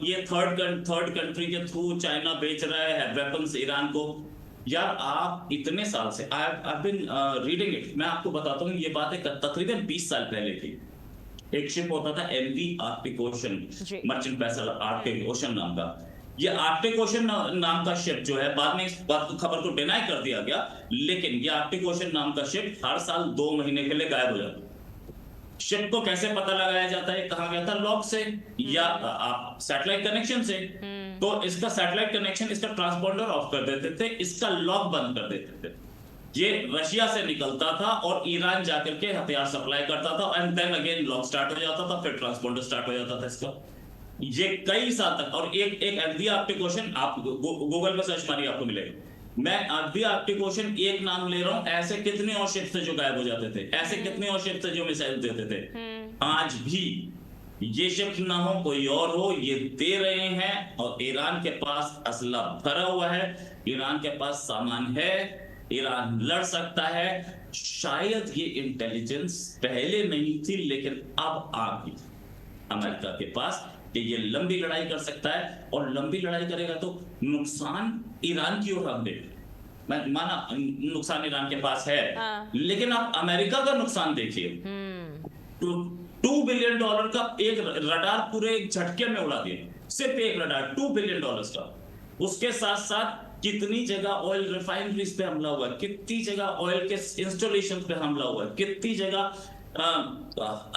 B: ये थर्ड कंट्री के थ्रू चाइना बेच रहा है वेपन्स ईरान को। यार आप इतने साल से आई बीन रीडिंग इट, मैं आपको बताता हूँ, ये बात है तकरीबन 20 साल पहले की। एक शिप होता था MV Arctic ocean, merchant vessel Arctic ocean नाम का। ये आर्कटिक ओशन नाम का शिप जो है, बाद में इस खबर को डिनाई कर दिया गया, लेकिन ये आर्कटिक ओशन नाम का शिप हर साल 2 महीने के लिए गायब हो जाता। शिप को कैसे पता लगाया जाता है, कहा गया था लॉग से या आप सैटेलाइट कनेक्शन से। तो इसका सैटेलाइट कनेक्शन, इसका ट्रांसपॉन्डर ऑफ कर देते थे, इसका लॉग बंद कर देते थे। ये रशिया से निकलता था और ईरान जाकर के हथियार सप्लाई करता था, and then again log start हो जाता था, फिर ट्रांसपॉन्डर स्टार्ट हो जाता था इसका। ये कई साल तक। और एक दिया आपके क्वेश्चन, आप गूगल पे सर्च मारिए, आपको मिलेगा। मैं दिया आपके क्वेश्चन, एक नाम ले रहा हूं, ऐसे कितने और शिप थे जो गायब हो जाते थे, ऐसे कितने और शिप थे जो मिसाइल देते थे। आज भी ये शिप ना हो, कोई और हो, ये दे रहे हैं। और ईरान के पास असला भरा हुआ है, ईरान के पास सामान है, ईरान लड़ सकता है। शायद ये इंटेलिजेंस पहले नहीं थी, लेकिन अब आ गई अमेरिका के पास कि ये लंबी लड़ाई कर सकता है। और लंबी लड़ाई करेगा तो नुकसान ईरान की ओर हम देंगे। मैं माना नुकसान ईरान के पास है, लेकिन आप अमेरिका का नुकसान देखिए। $2 बिलियन का एक रडार पूरे एक झटके में उड़ा दिया, सिर्फ एक रडार $2 बिलियन का। उसके साथ साथ कितनी जगह ऑयल रिफाइनरीज पे हमला हुआ है, कितनी जगह ऑयल के इंस्टॉलेशन पे हमला हुआ है, कितनी जगह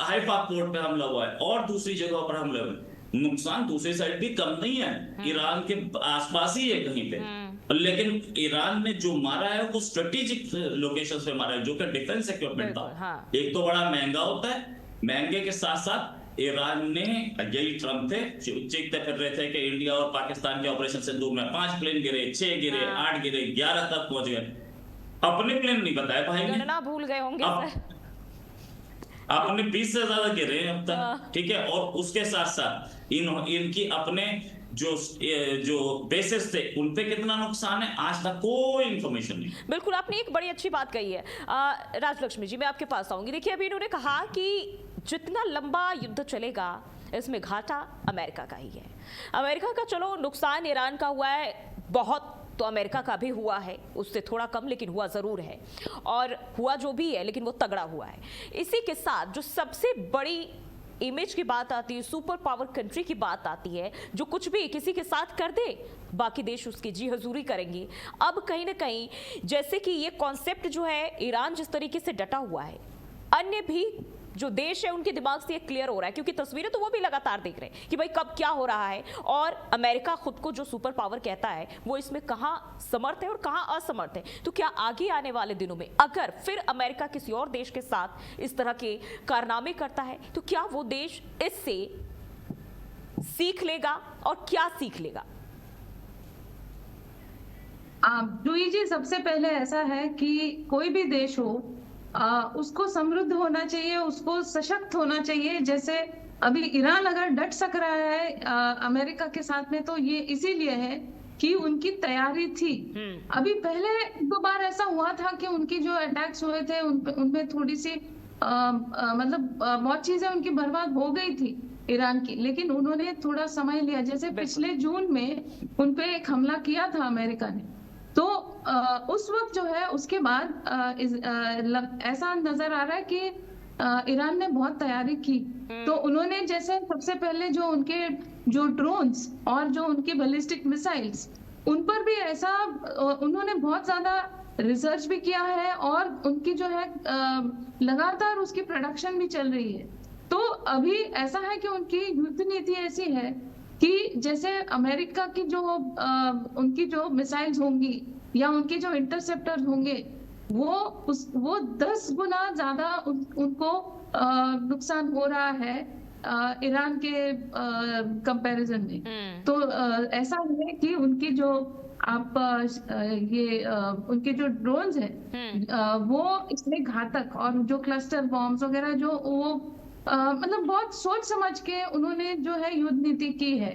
B: हाइफा पोर्ट पे हमला हुआ है, और दूसरी जगहों पर हमला हुआ है। नुकसान दूसरी साइड भी कम नहीं है, ईरान के आसपास ही है कहीं पे। लेकिन ईरान ने जो मारा है वो स्ट्रेटेजिक लोकेशंस पे मारा है, जो कि डिफेंस इक्विपमेंट था। एक तो बड़ा महंगा होता है, महंगे के साथ साथ ईरान ने, यही ट्रम्प थे चीखते फिर रहे थे कि इंडिया और पाकिस्तान के ऑपरेशन सिंदूर में 5 प्लेन गिरे, 6 गिरे, 8 गिरे, 11 तक पहुंच गए। अपने प्लेन नहीं बताए भाई,
A: गणना भूल गए होंगे
B: अपने 20 से ज्यादा गिरे अब तक, ठीक है। और उसके साथ साथ इनकी अपने जो बेसिस थे उन पे कितना नुकसान है, आज तक कोई इंफॉर्मेशन नहीं।
A: बिल्कुल, आपने एक बड़ी अच्छी बात कही है। राजलक्ष्मी जी, मैं आपके पास आऊंगी। देखिए, अभी इन्होंने कहा कि जितना लंबा युद्ध चलेगा इसमें घाटा अमेरिका का ही है। अमेरिका का चलो नुकसान ईरान का हुआ है बहुत, तो अमेरिका का भी हुआ है, उससे थोड़ा कम लेकिन हुआ जरूर है। और हुआ जो भी है लेकिन वो तगड़ा हुआ है। इसी के साथ जो सबसे बड़ी इमेज की बात आती है, सुपर पावर कंट्री की बात आती है, जो कुछ भी किसी के साथ कर दे बाकी देश उसकी जी हजूरी करेंगे। अब कहीं ना कहीं जैसे कि ये कॉन्सेप्ट जो है, ईरान जिस तरीके से डटा हुआ है, अन्य भी जो देश है उनके दिमाग से ये क्लियर हो रहा है, क्योंकि तस्वीरें तो वो भी लगातार देख रहे हैं कि भाई कब क्या हो रहा है। और अमेरिका खुद को जो सुपर पावर कहता है वो इसमें कहां समर्थ है और कहां असमर्थ है। तो क्या आगे आने वाले दिनों में अगर फिर अमेरिका किसी और देश के साथ इस तरह के कारनामे करता है तो क्या वो देश इससे सीख लेगा और क्या सीख लेगा?
C: जूही जी, सबसे पहले ऐसा है कि कोई भी देश हो, उसको समृद्ध होना चाहिए, उसको सशक्त होना चाहिए। जैसे अभी ईरान अगर डट सक रहा है अमेरिका के साथ में, तो ये इसीलिए है कि उनकी तैयारी थी। अभी पहले 2 बार ऐसा हुआ था कि उनकी जो अटैक्स हुए थे उनमें थोड़ी सी मतलब बहुत चीजें उनकी बर्बाद हो गई थी ईरान की, लेकिन उन्होंने थोड़ा समय लिया। जैसे पिछले जून में उनपे एक हमला किया था अमेरिका ने, तो उस वक्त जो है उसके बाद ऐसा नजर आ रहा है कि ईरान ने बहुत तैयारी की। तो उन्होंने जैसे सबसे पहले जो उनके जो ड्रोन्स और जो उनके बैलिस्टिक मिसाइल्स, उन पर भी ऐसा उन्होंने बहुत ज्यादा रिसर्च भी किया है, और उनकी जो है लगातार उसकी प्रोडक्शन भी चल रही है। तो अभी ऐसा है कि उनकी युद्ध नीति ऐसी है कि जैसे अमेरिका की जो उनकी जो मिसाइल्स होंगी या उनके जो इंटरसेप्टर्स होंगे, वो 10 गुना ज्यादा उनको नुकसान हो रहा है ईरान के कंपैरिजन में। तो ऐसा है कि उनकी जो उनके जो ड्रोन्स हैं वो इतने घातक, और जो क्लस्टर बॉम्ब्स वगैरह जो वो मतलब बहुत सोच समझ के उन्होंने जो है युद्ध नीति की है।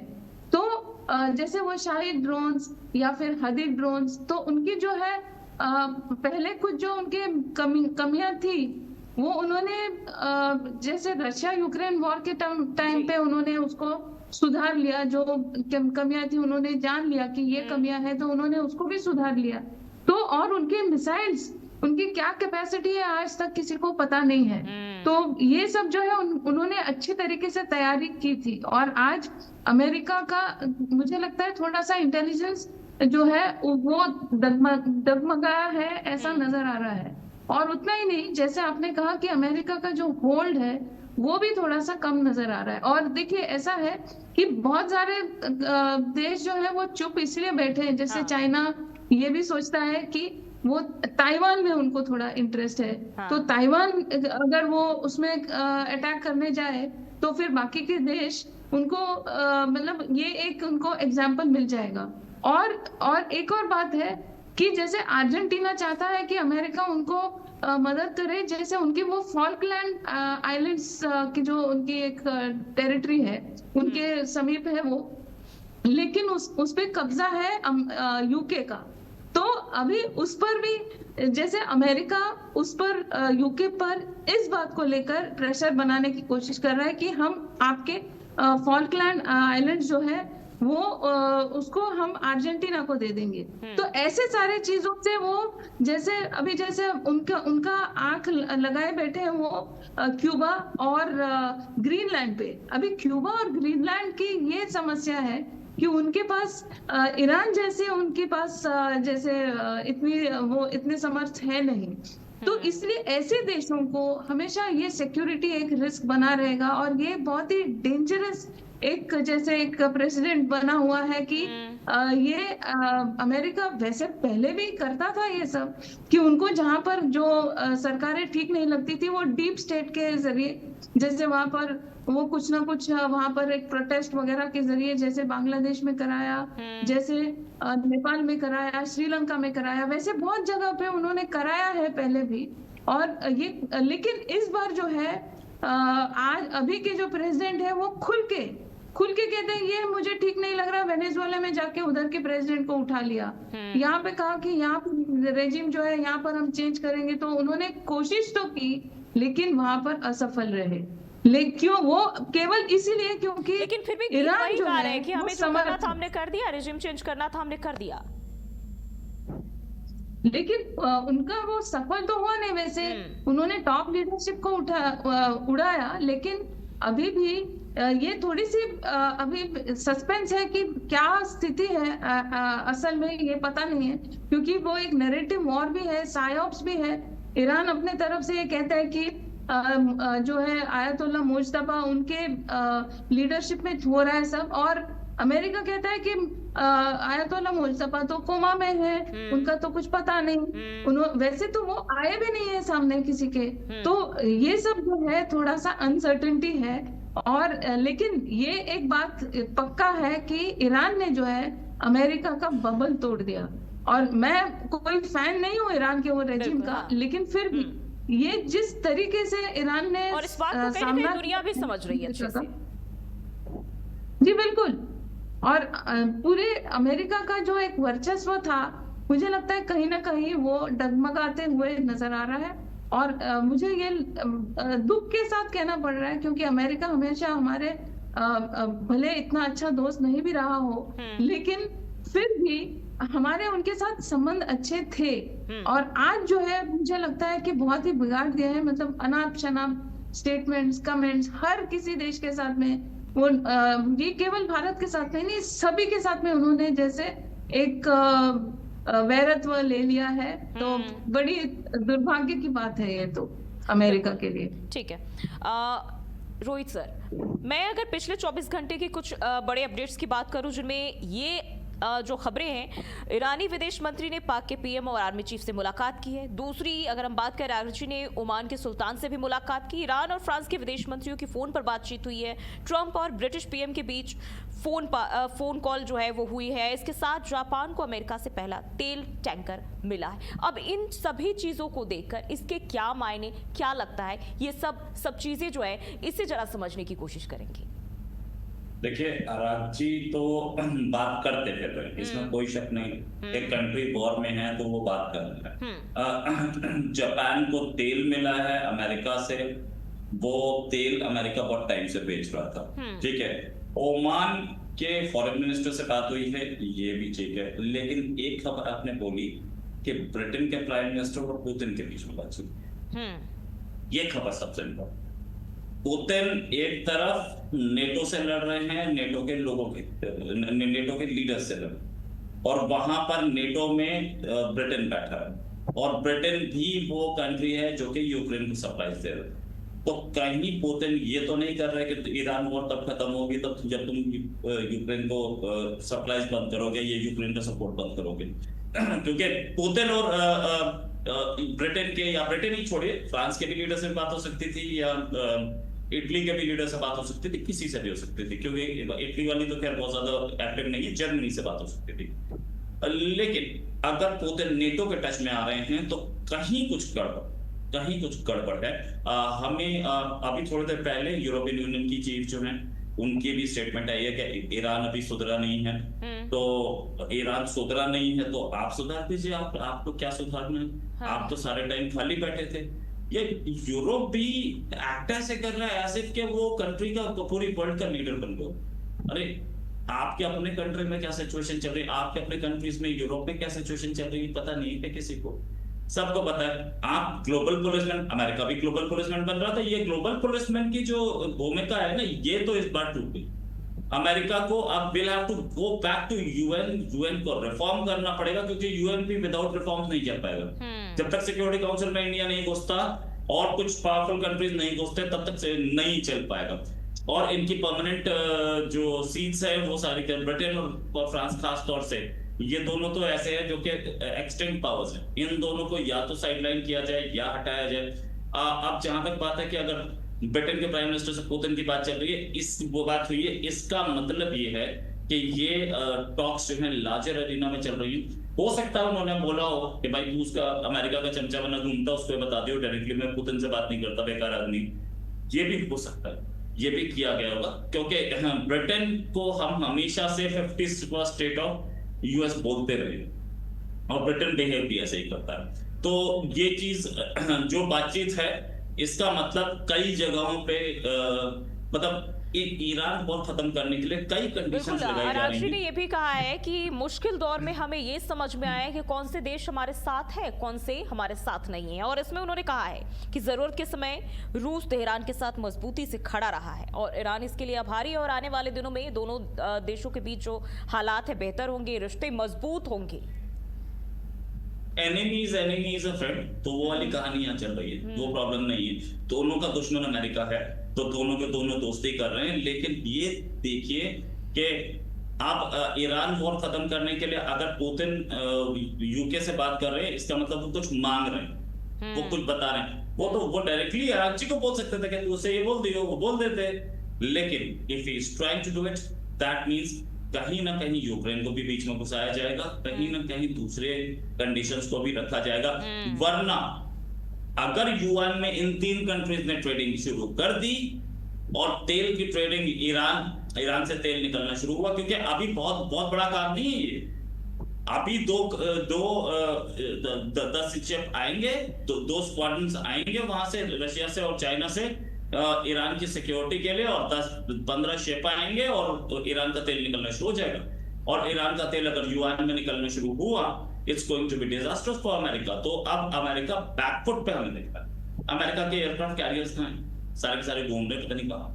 C: तो जैसे वो शाहिद ड्रोन्स या फिर हदीद ड्रोन्स, तो उनकी जो है पहले कुछ जो उनके कमियां थी वो उन्होंने जैसे रशिया यूक्रेन वॉर के टाइम पे उन्होंने उसको सुधार लिया। जो कमियां थी उन्होंने जान लिया कि ये कमियां हैं, तो उन्होंने उसको भी सुधार लिया। तो और उनके मिसाइल्स, उनकी क्या कैपेसिटी है आज तक किसी को पता नहीं है। तो ये सब जो है उन्होंने अच्छी तरीके से तैयारी की थी। और आज अमेरिका का मुझे लगता है थोड़ा सा इंटेलिजेंस जो है वो डगमगाया है, ऐसा नजर आ रहा है। और उतना ही नहीं, जैसे आपने कहा कि अमेरिका का जो होल्ड है वो भी थोड़ा सा कम नजर आ रहा है। और देखिए ऐसा है कि बहुत सारे देश जो है वो चुप इसलिए बैठे हैं, जैसे चाइना ये भी सोचता है कि वो ताइवान में उनको थोड़ा इंटरेस्ट है, तो ताइवान अगर वो उसमें अटैक करने जाए तो फिर बाकी के देश उनको मतलब ये एक उनको एग्जाम्पल मिल जाएगा। और एक और बात है कि जैसे अर्जेंटीना चाहता है कि अमेरिका उनको मदद करे, जैसे उनकी वो फॉल्कलैंड आइलैंड्स की जो उनकी एक टेरिटरी है उनके समीप है वो, लेकिन उस पे कब्जा है यूके का। तो अभी उस पर भी जैसे अमेरिका उस पर यूके पर इस बात को लेकर प्रेशर बनाने की कोशिश कर रहा है कि हम आपके फॉल्कलैंड आइलैंड जो है वो उसको हम अर्जेंटीना को दे देंगे। तो ऐसे सारे चीजों से वो जैसे उनका आंख लगाए बैठे हैं वो क्यूबा और ग्रीनलैंड पे। अभी क्यूबा और ग्रीनलैंड की ये समस्या है कि उनके पास ईरान जैसे उनके पास जैसे इतने समर्थ है नहीं, तो इसलिए ऐसे देशों को हमेशा ये सिक्योरिटी एक रिस्क बना रहेगा। और ये बहुत ही डेंजरस एक प्रेसिडेंट बना हुआ है कि ये अमेरिका वैसे पहले भी करता था ये सब, कि उनको जहां पर जो सरकारें ठीक नहीं लगती थी वो डीप स्टेट के जरिए, जैसे वहां पर वो कुछ ना कुछ वहां पर एक प्रोटेस्ट वगैरह के जरिए, जैसे बांग्लादेश में कराया, जैसे नेपाल में कराया, श्रीलंका में कराया, वैसे बहुत जगह पे उन्होंने कराया है पहले भी। और ये लेकिन इस बार जो है आज अभी के जो प्रेसिडेंट है वो खुल के कहते हैं ये मुझे ठीक नहीं लग रहा, वेनेजुएला में जाके उधर के प्रेसिडेंट को उठा लिया, यहाँ पे कहा कि यहाँ पे रेजिम जो है यहाँ पर हम चेंज करेंगे। तो उन्होंने कोशिश तो की लेकिन वहां पर असफल रहे। लेकिन क्यों? वो केवल इसीलिए क्योंकि
A: लेकिन फिर भी
C: ईरान जो है
A: कि हमें जो करना था हमने कर दिया, रेजिम चेंज करना था हमने कर दिया,
C: लेकिन उनका वो सफल तो हुआ नहीं। वैसे उन्होंने टॉप लीडरशिप को उड़ाया, लेकिन अभी भी ये थोड़ी सी अभी सस्पेंस है कि क्या स्थिति है असल में, ये पता नहीं है, क्योंकि वो एक नैरेटिव वॉर भी है, सायोप्स भी है। ईरान अपने तरफ से ये कहता है कि जो है आयतुल्लाह मुज्तबा उनके लीडरशिप में हो रहा है सब, और अमेरिका कहता है कि आयतुल्लाह मुज्तबा तो कोमा में है, उनका तो कुछ पता नहीं, वैसे तो वो आए भी नहीं है सामने किसी के। तो ये सब जो है थोड़ा सा अनसर्टेनिटी है। और लेकिन ये एक बात पक्का है कि ईरान ने जो है अमेरिका का बबल तोड़ दिया। और मैं कोई फैन नहीं हूँ ईरान के वो रेजिम का, लेकिन फिर भी ये जिस तरीके से ईरान ने,
A: और इस बात को कहीं ना कहीं दुनिया भी समझ रही है अच्छे से।
C: जी बिल्कुल। और पूरे अमेरिका का जो एक वर्चस्व था, मुझे लगता है कहीं ना कहीं वो डगमगाते हुए नजर आ रहा है। और मुझे ये दुख के साथ कहना पड़ रहा है, क्योंकि अमेरिका हमेशा हमारे भले इतना अच्छा दोस्त नहीं भी रहा हो, लेकिन फिर भी हमारे उनके साथ संबंध अच्छे थे। और आज जो है मुझे लगता है कि बहुत ही बिगाड़ दिया है, मतलब अनाप शनाप स्टेटमेंट्स, कमेंट्स हर किसी देश के साथ में, वो ये केवल भारत के साथ नहीं, सभी के साथ में उन्होंने जैसे एक वैरत्व ले लिया है। तो बड़ी दुर्भाग्य की बात है ये तो अमेरिका के लिए।
A: ठीक है रोहित सर, मैं अगर पिछले 24 घंटे की कुछ बड़े अपडेट्स की बात करूं जिनमें ये जो खबरें हैं, ईरानी विदेश मंत्री ने पाक के पीएम और आर्मी चीफ से मुलाकात की है। दूसरी अगर हम बात करें, रागची ने ओमान के सुल्तान से भी मुलाकात की। ईरान और फ्रांस के विदेश मंत्रियों की फोन पर बातचीत हुई है। ट्रंप और ब्रिटिश पीएम के बीच फोन कॉल जो है वो हुई है। इसके साथ जापान को अमेरिका से पहला तेल टैंकर मिला है। अब इन सभी चीजों को देखकर इसके क्या मायने, क्या लगता है, ये सब चीजें जो है इसे जरा समझने की कोशिश करेंगे।
B: देखिए, रागची तो बात करते थे, इसमें कोई शक नहीं। एक कंट्री वॉर में है तो वो बात कर रहे हैं। जापान को तेल मिला है अमेरिका से, वो तेल अमेरिका बहुत टाइम से बेच रहा था, ठीक है। ओमान के फॉरेन मिनिस्टर से बात हुई है, ये भी ठीक है। लेकिन एक खबर आपने बोली कि ब्रिटेन के प्राइम मिनिस्टर और पुतिन के बीच में बात हुई, ये खबर सबसे इम्पोर्टेंट। पुतिन एक तरफ नेटो से लड़ रहे हैं, नेटो के लीडर से लड़, और वहां पर नेटो में ब्रिटेन बैठा है। और ब्रिटेन भी वो कंट्री है जो कि यूक्रेन को सप्लाई दे रहा है। तो कहीं पुतिन ये तो नहीं कर रहे कि ईरान वॉर तब खत्म होगी तब जब तुम यूक्रेन को सप्लाईज बंद करोगे, ये यूक्रेन का सपोर्ट बंद करोगे। क्योंकि पुतिन और ब्रिटेन के, या ब्रिटेन ही छोड़िए, फ्रांस के भी लीडर से बात हो सकती थी, या इटली के भी लीडर से बात हो सकती थी, किसी से भी हो सकती थी, क्योंकि इटली वाली तो खैर बहुत ज्यादा एक्टिव नहीं है, जर्मनी से बात हो सकती थी। लेकिन अगर पुतिन नेटो के टच में आ रहे हैं तो कहीं कुछ गड़बड़ है। हमें अभी थोड़ी देर पहले यूरोपियन यूनियन की चीफ जो है उनकी भी स्टेटमेंट आई है कि ईरान अभी सुधरा नहीं है। तो ईरान सुधरा नहीं है तो आप सुधार दीजिए, आपको क्या सुधारना है?
A: हाँ।
B: आप तो सारे टाइम खाली बैठे थे। ये यूरोप भी एक्ट ऐसे कर रहा है एज इफ कि वो कंट्री का पूरी वर्ल्ड का लीडर बन गया। अरे आपके अपने कंट्री में क्या सिचुएशन चल रही है, आपके अपने कंट्रीज में, यूरोप में क्या सिचुएशन चल रही है, पता नहीं है किसी को। सबको पता है। आप ग्लोबल पुलिसमैन, अमेरिका भी ग्लोबल पुलिसमैन बन रहा था। ये ग्लोबल पुलिसमैन की जो भूमिका है ना, ये तो इस बार टूट गई। अमेरिका को अब will have to go back to UN को रिफॉर्म करना पड़ेगा, क्योंकि यूएन भी विदाउट रिफॉर्म नहीं कर पाएगा। जब तक सिक्योरिटी काउंसिल में इंडिया नहीं घुसता और कुछ पावरफुल कंट्रीज नहीं घुसते, तब तक से नहीं चल पाएगा। और इनकी परमानेंट जो सीट्स है वो सारी ब्रिटेन और फ्रांस खास तौर से, ये दोनों तो ऐसे हैं जो कि एक्सटेंड पावर्स हैं। इन दोनों को या तो साइडलाइन किया जाए या हटाया जाए। अब जहां तक बात है कि अगर ब्रिटेन के प्राइम मिनिस्टर से पुतिन की बात चल रही है, वो बात हुई है, इसका मतलब ये है कि ये टॉक्स जो है लार्जर एरिना में चल रही है। हो सकता है उन्होंने बोला हो कि भाई तू उसका अमेरिका का चमचा बना घूमता, उसको बता दियो डायरेक्टली मैं पुतिन से बात नहीं करता, बेकार आदमी। ये भी हो सकता है, ये भी किया गया होगा, क्योंकि ब्रिटेन को हम हमेशा से 50th स्टेट ऑफ यूएस बोलते रहे और ब्रिटेन बिहेव भी ऐसे ही करता है। तो ये चीज जो बातचीत है, इसका मतलब कई जगहों पे मतलब ईरान वॉर खत्म करने के लिए कई कंडीशंस लगाई जा रही हैं।
A: ने ये भी कहा है कि मुश्किल दौर में हमें ये समझ में आया कि कौन से देश हमारे साथ है, कौन से हमारे साथ नहीं है। और इसमें उन्होंने कहा है कि जरूरत के समय रूस तेहरान के साथ मजबूती से खड़ा रहा है और ईरान इसके लिए आभारी है। और आने वाले दिनों में दोनों देशों के बीच जो हालात है बेहतर होंगे, रिश्ते मजबूत होंगे।
B: एनिमीज अ फ्रेंड, तो वो वाली कहानी यहाँ चल रही है, वो प्रॉब्लम नहीं है। दोनों का दुश्मन अमेरिका है, तो दोनों के दोनों दोस्ती कर रहे हैं। लेकिन ये देखिए कि आप ईरान वॉर खत्म करने के लिए अगर पुतिन यूके से बात कर रहे हैं, इसका मतलब वो कुछ मांग रहे हैं, वो कुछ बता रहे हैं। वो डायरेक्टली इराक को बोल सकते थे कि उसे ये बोल दियो, वो बोल देते। लेकिन if he is trying to do it, that means कहीं ना कहीं यूक्रेन को भी बीच में घुसाया जाएगा, कहीं ना कहीं दूसरे कंडीशंस को भी रखा जाएगा। वरना अगर यूएन में इन 3 कंट्रीज ने ट्रेडिंग शुरू कर दी और तेल की ट्रेडिंग ईरान से तेल निकलना शुरू हुआ, क्योंकि अभी बहुत बड़ा काम नहीं है ये। अभी 10 शिप आएंगे, 2 स्क्वाड्रन्स आएंगे वहां से, रशिया से और चाइना से, ईरान की सिक्योरिटी के लिए, और 10-15 शिप आएंगे और ईरान का तेल निकलना शुरू हो जाएगा। और ईरान का तेल अगर यूएन में निकलना शुरू हुआ, it's going to be disasters for America. तो अब अमेरिका बैकफुट पे हमें देखता है। अमेरिका के एयरक्राफ्ट कैरियर्स कहाँ हैं? सारे के सारे घूम रहे, पता नहीं कहाँ,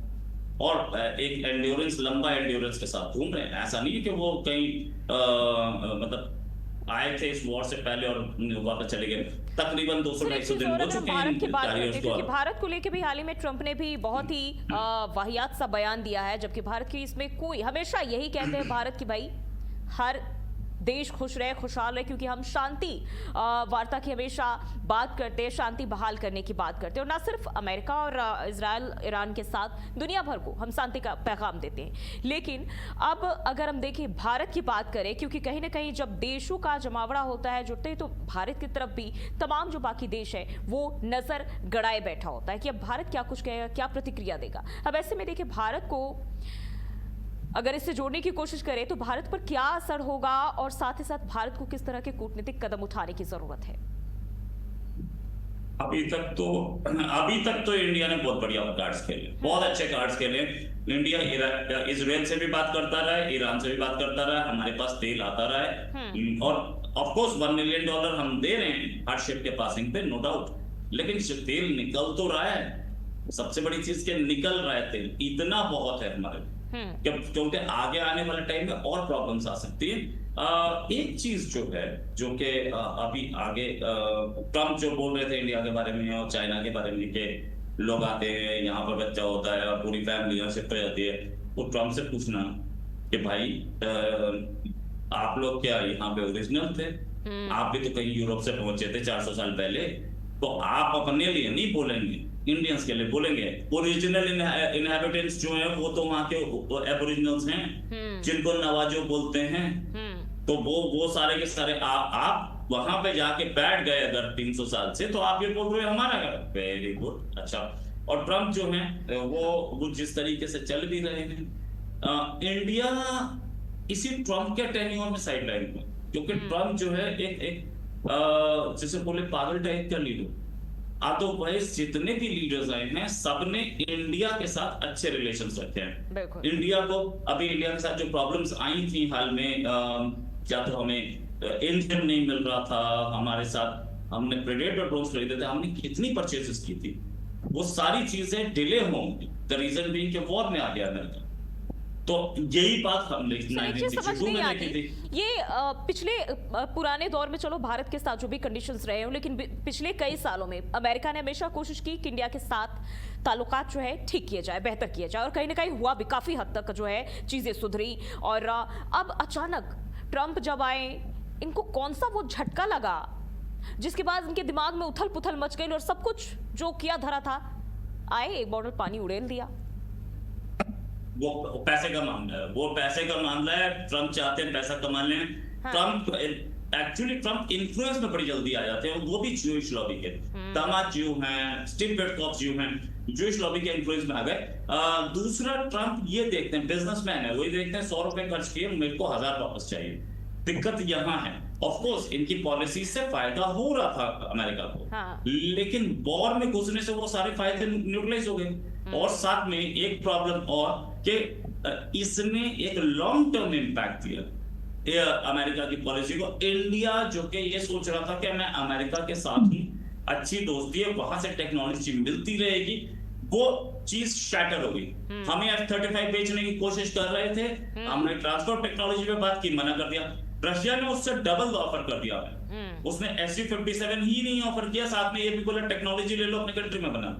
B: और एक एंड्योरेंस, लंबा एंड्योरेंस के साथ घूम रहे हैं। ऐसा नहीं है कि वो कहीं मतलब आए थे इस वॉर से पहले और वापस चले गए। तकरीबन 200-250 दिन हो चुके हैं
A: क्योंकि भारत को लेकर भी हाल ही में ट्रंप ने भी बहुत ही वाहियात सा बयान दिया है, जबकि भारत की इसमें कोई, हमेशा यही कहते हैं भारत की भाई हर देश खुश रहे, खुशहाल रहे, क्योंकि हम शांति वार्ता की हमेशा बात करते हैं, शांति बहाल करने की बात करते हैं। और ना सिर्फ अमेरिका और इजराइल ईरान के साथ, दुनिया भर को हम शांति का पैगाम देते हैं। लेकिन अब अगर हम देखें भारत की बात करें, क्योंकि कहीं ना कहीं जब देशों का जमावड़ा होता है, जुटते, तो भारत की तरफ भी तमाम जो बाकी देश है वो नजर गड़ाए बैठा होता है कि अब भारत क्या कुछ कहेगा, क्या प्रतिक्रिया देगा। अब ऐसे में देखिए भारत को अगर इससे जोड़ने की कोशिश करें तो भारत पर क्या असर होगा, और साथ ही साथ भारत को किस तरह के कूटनीतिक कदम उठाने की जरूरत है।
B: अभी तक तो इंडिया ने बहुत बढ़िया कार्ड्स खेले, बहुत अच्छे कार्ड्स खेले। इंडिया इजराइल से भी बात करता रहा है, ईरान से भी बात करता रहा है, हमारे पास तेल आता रहा है, और ऑफ कोर्स $1 मिलियन हम दे रहे हैं हर शिप के पासिंग पे, नो डाउट। लेकिन तेल निकल तो रहा है, सबसे बड़ी चीज के निकल रहा है तेल, इतना बहुत है हमारे, क्योंकि आगे आने वाले टाइम में और प्रॉब्लम्स आ सकती है। एक चीज जो है, जो कि अभी आगे ट्रम्प जो बोल रहे थे इंडिया के बारे में और चाइना के बारे में कि लोग आते हैं यहाँ पर बच्चा होता है और पूरी फैमिली यहाँ शिफ्ट हो जाती है, वो ट्रम्प से पूछना कि भाई आप लोग क्या यहाँ पे ओरिजिनल थे? आप भी तो कहीं यूरोप से पहुंचे थे 400 साल पहले, तो आप अपने लिए नहीं बोलेंगे, इंडियंस के लिए बोलेंगे। ओरिजिनल इनहैबिटेंट्स जो है वो तो वहाँ के एबोरिजिनल्स हैं जिनको नवाजो बोलते हैं, तो वो सारे के सारे आप वहां पे जाके बैठ गए अगर 300 साल से, तो आप ये बोल रहे हो हमारा घर। वेरी गुड, अच्छा। और ट्रम्प जो है वो जिस तरीके से चल भी रहे हैं, इंडिया इसी ट्रम्प के टेन्योर में साइडलाइन में, क्योंकि ट्रम्प जो है एक जैसे बोले पागल टाइप का लीडर। अदरवाइज जितने भी लीडर्स आए हैं सबने इंडिया के साथ अच्छे रिलेशंस रखे हैं। इंडिया को अभी इंडिया के साथ जो प्रॉब्लम्स आई थी हाल में, क्या तो हमें इंजन नहीं मिल रहा था, हमारे साथ हमने प्रेडेटर ड्रोन्स खरीदे थे, हमने कितनी परचेजेस की थी, वो सारी चीजें डिले होंगी। द रीजन बीइंग कि वॉर में आ गया अमेरिका। तो यही बात हमने 1962 में देखी थी।
A: ये पिछले पुराने दौर में चलो भारत के साथ जो भी कंडीशंस रहे हो, लेकिन पिछले कई सालों में अमेरिका ने हमेशा कोशिश की कि इंडिया के साथ ताल्लुकात जो है ठीक किए जाए, बेहतर किया जाए, और कहीं ना कहीं हुआ भी, काफी हद तक जो है चीजें सुधरी। और अब अचानक ट्रम्प जब आए, इनको कौन सा वो झटका लगा जिसके बाद इनके दिमाग में उथल पुथल मच गई और सब कुछ जो किया धरा था, आए एक बॉटल पानी उड़ेल दिया।
B: वो पैसे का मामला है, वो पैसे का मामला है। ट्रम्प चाहते हैं पैसा कमा लें। ट्रम्प ट्रम्प इन्फ्लुएंस में बड़ी जल्दी आ जाते हैं, वो भी ज्यूइश लॉबी के। दामाद ज्यू हैं, स्टीव विटकॉफ ज्यू हैं, ज्यूइश लॉबी के इन्फ्लुएंस में आ गए। दूसरा, ट्रम्प ये देखते हैं, बिजनेसमैन है, वही देखते हैं 100 रुपए खर्च किए, मेरे को 1000 वापस चाहिए। दिक्कत यहाँ है, ऑफ कोर्स इनकी पॉलिसी से फायदा हो रहा था अमेरिका को, लेकिन वॉर में घुसने से वो सारे फायदे न्यूट्रलाइज हो गए। और साथ में एक प्रॉब्लम और कि इसने एक लॉन्ग टर्म इम्पैक्ट दिया अमेरिका की पॉलिसी को। इंडिया जो कि ये सोच रहा था कि मैं अमेरिका के साथ हूं, अच्छी दोस्ती है, वहां से टेक्नोलॉजी मिलती रहेगी, वो चीज शैटर हो गई। हमें F-35 बेचने की कोशिश कर रहे थे, हमने ट्रांसपोर्ट टेक्नोलॉजी पे बात की, मना कर दिया। रशिया ने उससे डबल ऑफर कर दिया, उसने Su-57 ही नहीं ऑफर किया, साथ में ये भी बोला टेक्नोलॉजी ले लो अपने कंट्री में बना।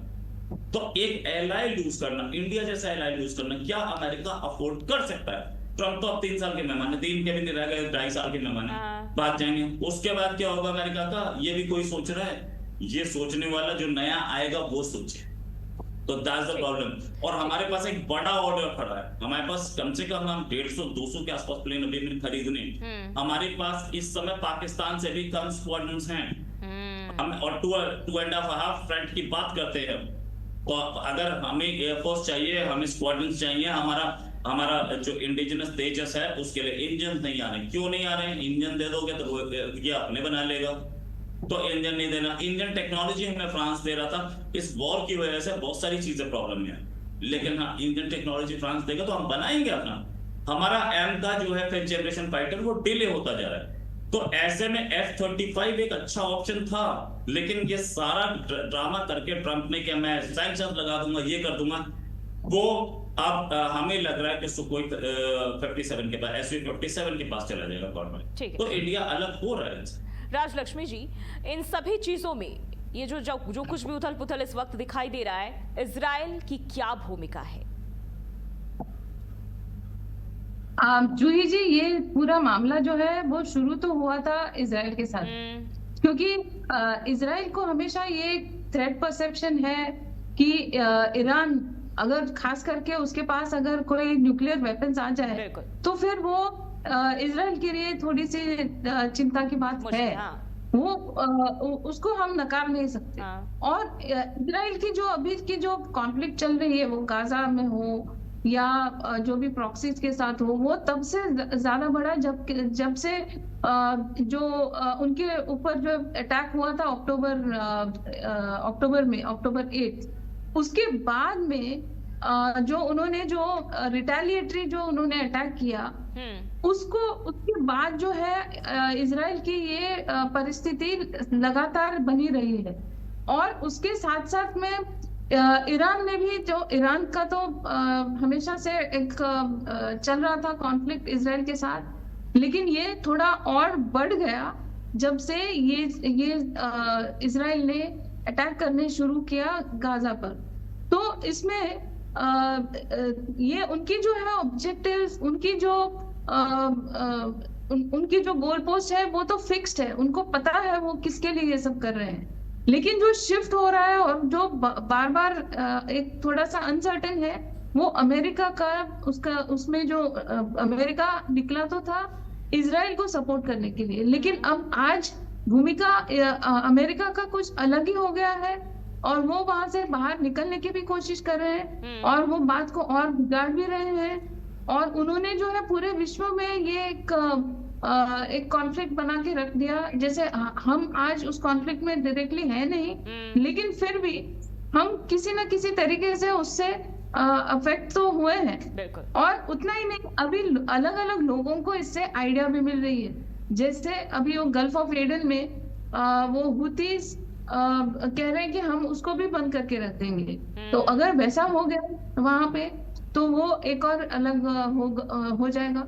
B: तो एक एलाई लूज करना, इंडिया जैसा एलाई लूज करना, क्या अमेरिका अफोर्ड कर सकता है? ट्रम्प तो अब 3 साल के मेहमान है, 3 के भी नहीं रह गए, 2.5 साल के मेहमान है, बात जाएंगे। उसके बाद क्या होगा अमेरिका का, ये भी कोई सोच रहा है? ये सोचने वाला जो नया आएगा वो सोचे। तो दैट्स द प्रॉब्लम। और हमारे पास एक बड़ा ऑर्डर खड़ा है, हमारे पास कम से कम हम 150-200 के आसपास प्लेन अभी खरीदने। हमारे पास इस समय पाकिस्तान से भी कम स्क्वाड्रन्स हैं, हम और 2.5 फ्रंट की बात करते हैं। तो अगर हमें एयरफोर्स चाहिए, हमें स्क्वाड्रन्स चाहिए, हमारा जो इंडिजिनस तेजस है उसके लिए इंजन नहीं आ रहे। क्यों नहीं आ रहे हैं? इंजन दे दोगे तो ये अपने बना लेगा, तो इंजन नहीं देना। इंजन टेक्नोलॉजी हमें फ्रांस दे रहा था, इस वॉर की वजह से बहुत सारी चीजें प्रॉब्लम में है, लेकिन हाँ इंजन टेक्नोलॉजी फ्रांस देगा तो हम बनाएंगे अपना। हमारा एम का जो है 5th जनरेशन फाइटर वो डिले होता जा रहा है। तो ऐसे में F-35 एक अच्छा ऑप्शन था, लेकिन ये सारा ड्रामा करके ट्रम्प ने कि मैं सैंक्शन लगा दूंगा, ये कर दूंगा, वो अब हमें लग रहा है कि सुखोई 57 के पास, Su-57 के पास चला जाएगा गवर्नमेंट। तो इंडिया अलग हो रहा है।
A: राजलक्ष्मी जी, इन सभी चीजों में ये जो कुछ भी उथल पुथल इस वक्त दिखाई दे रहा है, इजराइल की क्या भूमिका है?
C: जूही जी, ये पूरा मामला जो है वो शुरू तो हुआ था इजराइल के साथ, क्योंकि इजराइल को हमेशा ये थ्रेट परसेप्शन है कि ईरान अगर खास करके उसके पास अगर कोई न्यूक्लियर वेपन्स आ जाए तो फिर वो इजराइल के लिए थोड़ी सी चिंता की बात है। वो उसको हम नकार नहीं सकते। और इजराइल की जो अभी की जो कॉन्फ्लिक्ट चल रही है, वो गाजा में हो या जो भी प्रॉक्सीज के साथ हो, वो तब से ज्यादा बड़ा जब से जो उनके ऊपर जो अटैक हुआ था अक्टूबर 8, उसके बाद में जो उन्होंने जो रिटेलिएटरी जो उन्होंने अटैक किया, उसके बाद जो है इजराइल की ये परिस्थिति लगातार बनी रही है। और उसके साथ साथ में ईरान ने भी, जो ईरान का तो हमेशा से एक चल रहा था कॉन्फ्लिक्ट इजराइल के साथ, लेकिन ये थोड़ा और बढ़ गया जब से ये इजराइल ने अटैक करने शुरू किया गाजा पर। तो इसमें ये उनकी जो है ऑब्जेक्टिव्स, उनकी जो उनकी जो गोल पोस्ट है वो तो फिक्स्ड है, उनको पता है वो किसके लिए ये सब कर रहे हैं। लेकिन जो शिफ्ट हो रहा है और जो बार बार एक थोड़ा सा अनसर्टेन है, वो अमेरिका का उसमें जो अमेरिका निकला तो था इजराइल को सपोर्ट करने के लिए, लेकिन अब आज भूमिका अमेरिका का कुछ अलग ही हो गया है और वो वहां से बाहर निकलने की भी कोशिश कर रहे हैं और वो बात को और बिगाड़ भी रहे हैं। और उन्होंने जो है पूरे विश्व में ये एक कॉन्फ्लिक्ट बना के रख दिया। जैसे हम आज उस कॉन्फ्लिक्ट में डायरेक्टली है नहीं, लेकिन फिर भी हम किसी न किसी तरीके से उससे अफेक्ट तो हुए हैं। और उतना ही नहीं, अभी अलग अलग लोगों को इससे आइडिया भी मिल रही है। जैसे अभी वो गल्फ ऑफ एडन में वो हुतीज कह रहे हैं कि हम उसको भी बंद करके रख देंगे। तो अगर वैसा हो गया वहां पे तो वो एक और अलग हो जाएगा।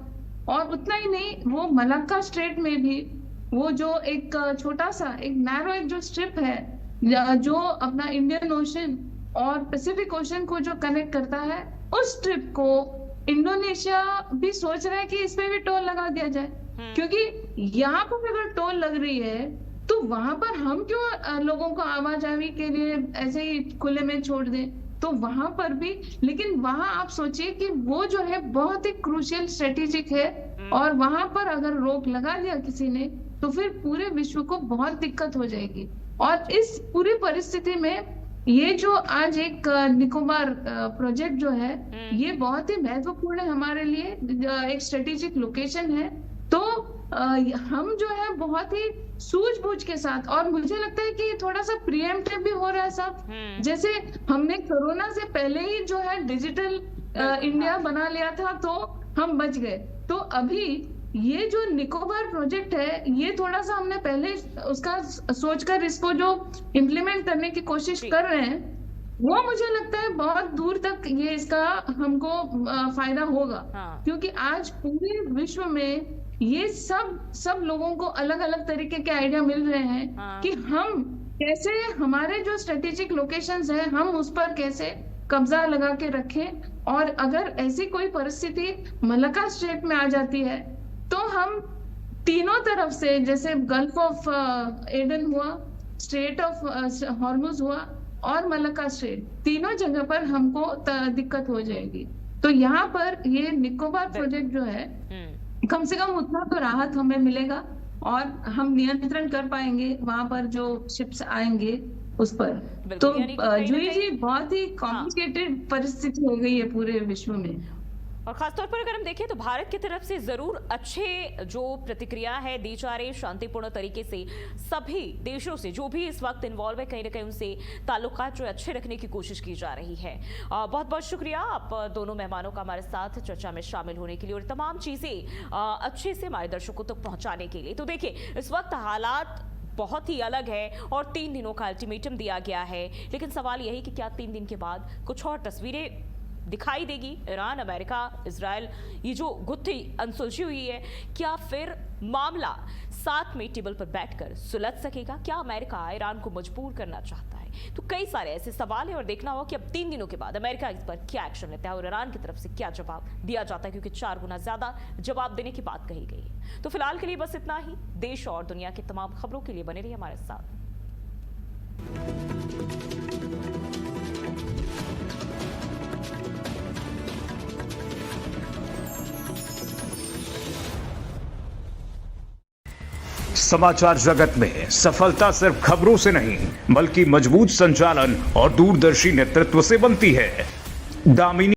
C: और उतना ही नहीं, वो मलक्का स्ट्रेट में भी वो जो एक छोटा सा एक नैरो एक जो स्ट्रिप है जो अपना इंडियन ओशन और पैसिफिक ओशन को जो कनेक्ट करता है, उस स्ट्रिप को इंडोनेशिया भी सोच रहा है कि इस पे भी टोल लगा दिया जाए। क्योंकि यहाँ पर अगर टोल लग रही है तो वहां पर हम क्यों लोगों को आवाजाही के लिए ऐसे ही खुले में छोड़ दें। तो वहां पर भी, लेकिन वहां आप सोचिए कि वो जो है बहुत ही क्रूशियल स्ट्रेटेजिक है और वहां पर अगर रोक लगा दिया किसी ने तो फिर पूरे विश्व को बहुत दिक्कत हो जाएगी। और इस पूरी परिस्थिति में ये जो आज एक निकोबार प्रोजेक्ट जो है ये बहुत ही महत्वपूर्ण है हमारे लिए, एक स्ट्रेटेजिक लोकेशन है। तो हम जो है बहुत ही सूझबूझ के साथ, और मुझे लगता है कि थोड़ा सा प्रीएम्प्टिव भी हो रहा है सब। जैसे हमने कोरोना से पहले ही जो है डिजिटल इंडिया बना लिया था तो हम बच गए। तो अभी ये जो निकोबार प्रोजेक्ट है ये थोड़ा सा हमने पहले उसका सोचकर इसको जो इम्प्लीमेंट करने की कोशिश कर रहे हैं, वो मुझे लगता है बहुत दूर तक ये इसका हमको फायदा होगा। क्योंकि आज पूरे विश्व में ये सब लोगों को अलग अलग तरीके के आइडिया मिल रहे हैं कि हम कैसे हमारे जो स्ट्रेटेजिक लोकेशंस हैं हम उस पर कैसे कब्जा लगा के रखें। और अगर ऐसी कोई परिस्थिति मलक्का स्ट्रेट में आ जाती है तो हम तीनों तरफ से, जैसे गल्फ ऑफ एडन हुआ, स्ट्रेट ऑफ हॉर्मुज हुआ और मलक्का स्ट्रेट, तीनों जगह पर हमको दिक्कत हो जाएगी। तो यहाँ पर ये निकोबार प्रोजेक्ट जो है कम से कम उतना तो राहत हमें मिलेगा और हम नियंत्रण कर पाएंगे वहां पर जो शिप्स आएंगे उस पर। तो जूही जी, बहुत ही कॉम्प्लिकेटेड परिस्थिति हो गई है पूरे विश्व में।
A: और खासतौर पर अगर हम देखें तो भारत की तरफ से जरूर अच्छे जो प्रतिक्रिया है दी जा रही शांतिपूर्ण तरीके से सभी देशों से जो भी इस वक्त इन्वॉल्व है, कहीं ना कहीं उनसे ताल्लुकात जो अच्छे रखने की कोशिश की जा रही है। बहुत बहुत शुक्रिया आप दोनों मेहमानों का हमारे साथ चर्चा में शामिल होने के लिए और तमाम चीजें अच्छे से हमारे दर्शकों तक पहुंचाने के लिए। तो देखिए, इस वक्त हालात बहुत ही अलग है और 3 दिनों का अल्टीमेटम दिया गया है, लेकिन सवाल यही कि क्या 3 दिन के बाद कुछ और तस्वीरें दिखाई देगी। ईरान, अमेरिका, इजराइल, ये जो गुत्थी अनसुलझी हुई है, क्या फिर मामला साथ में टेबल पर बैठकर सुलझ सकेगा? क्या अमेरिका ईरान को मजबूर करना चाहता है? तो कई सारे ऐसे सवाल हैं और देखना होगा कि अब 3 दिनों के बाद अमेरिका इस पर क्या एक्शन लेता है और ईरान की तरफ से क्या जवाब दिया जाता है, क्योंकि 4 गुना ज्यादा जवाब देने की बात कही गई है। तो फिलहाल के लिए बस इतना ही। देश और दुनिया की तमाम खबरों के लिए बने रहिए हमारे साथ।
D: समाचार जगत में सफलता सिर्फ खबरों से नहीं बल्कि मजबूत संचालन और दूरदर्शी नेतृत्व से बनती है। दामिनी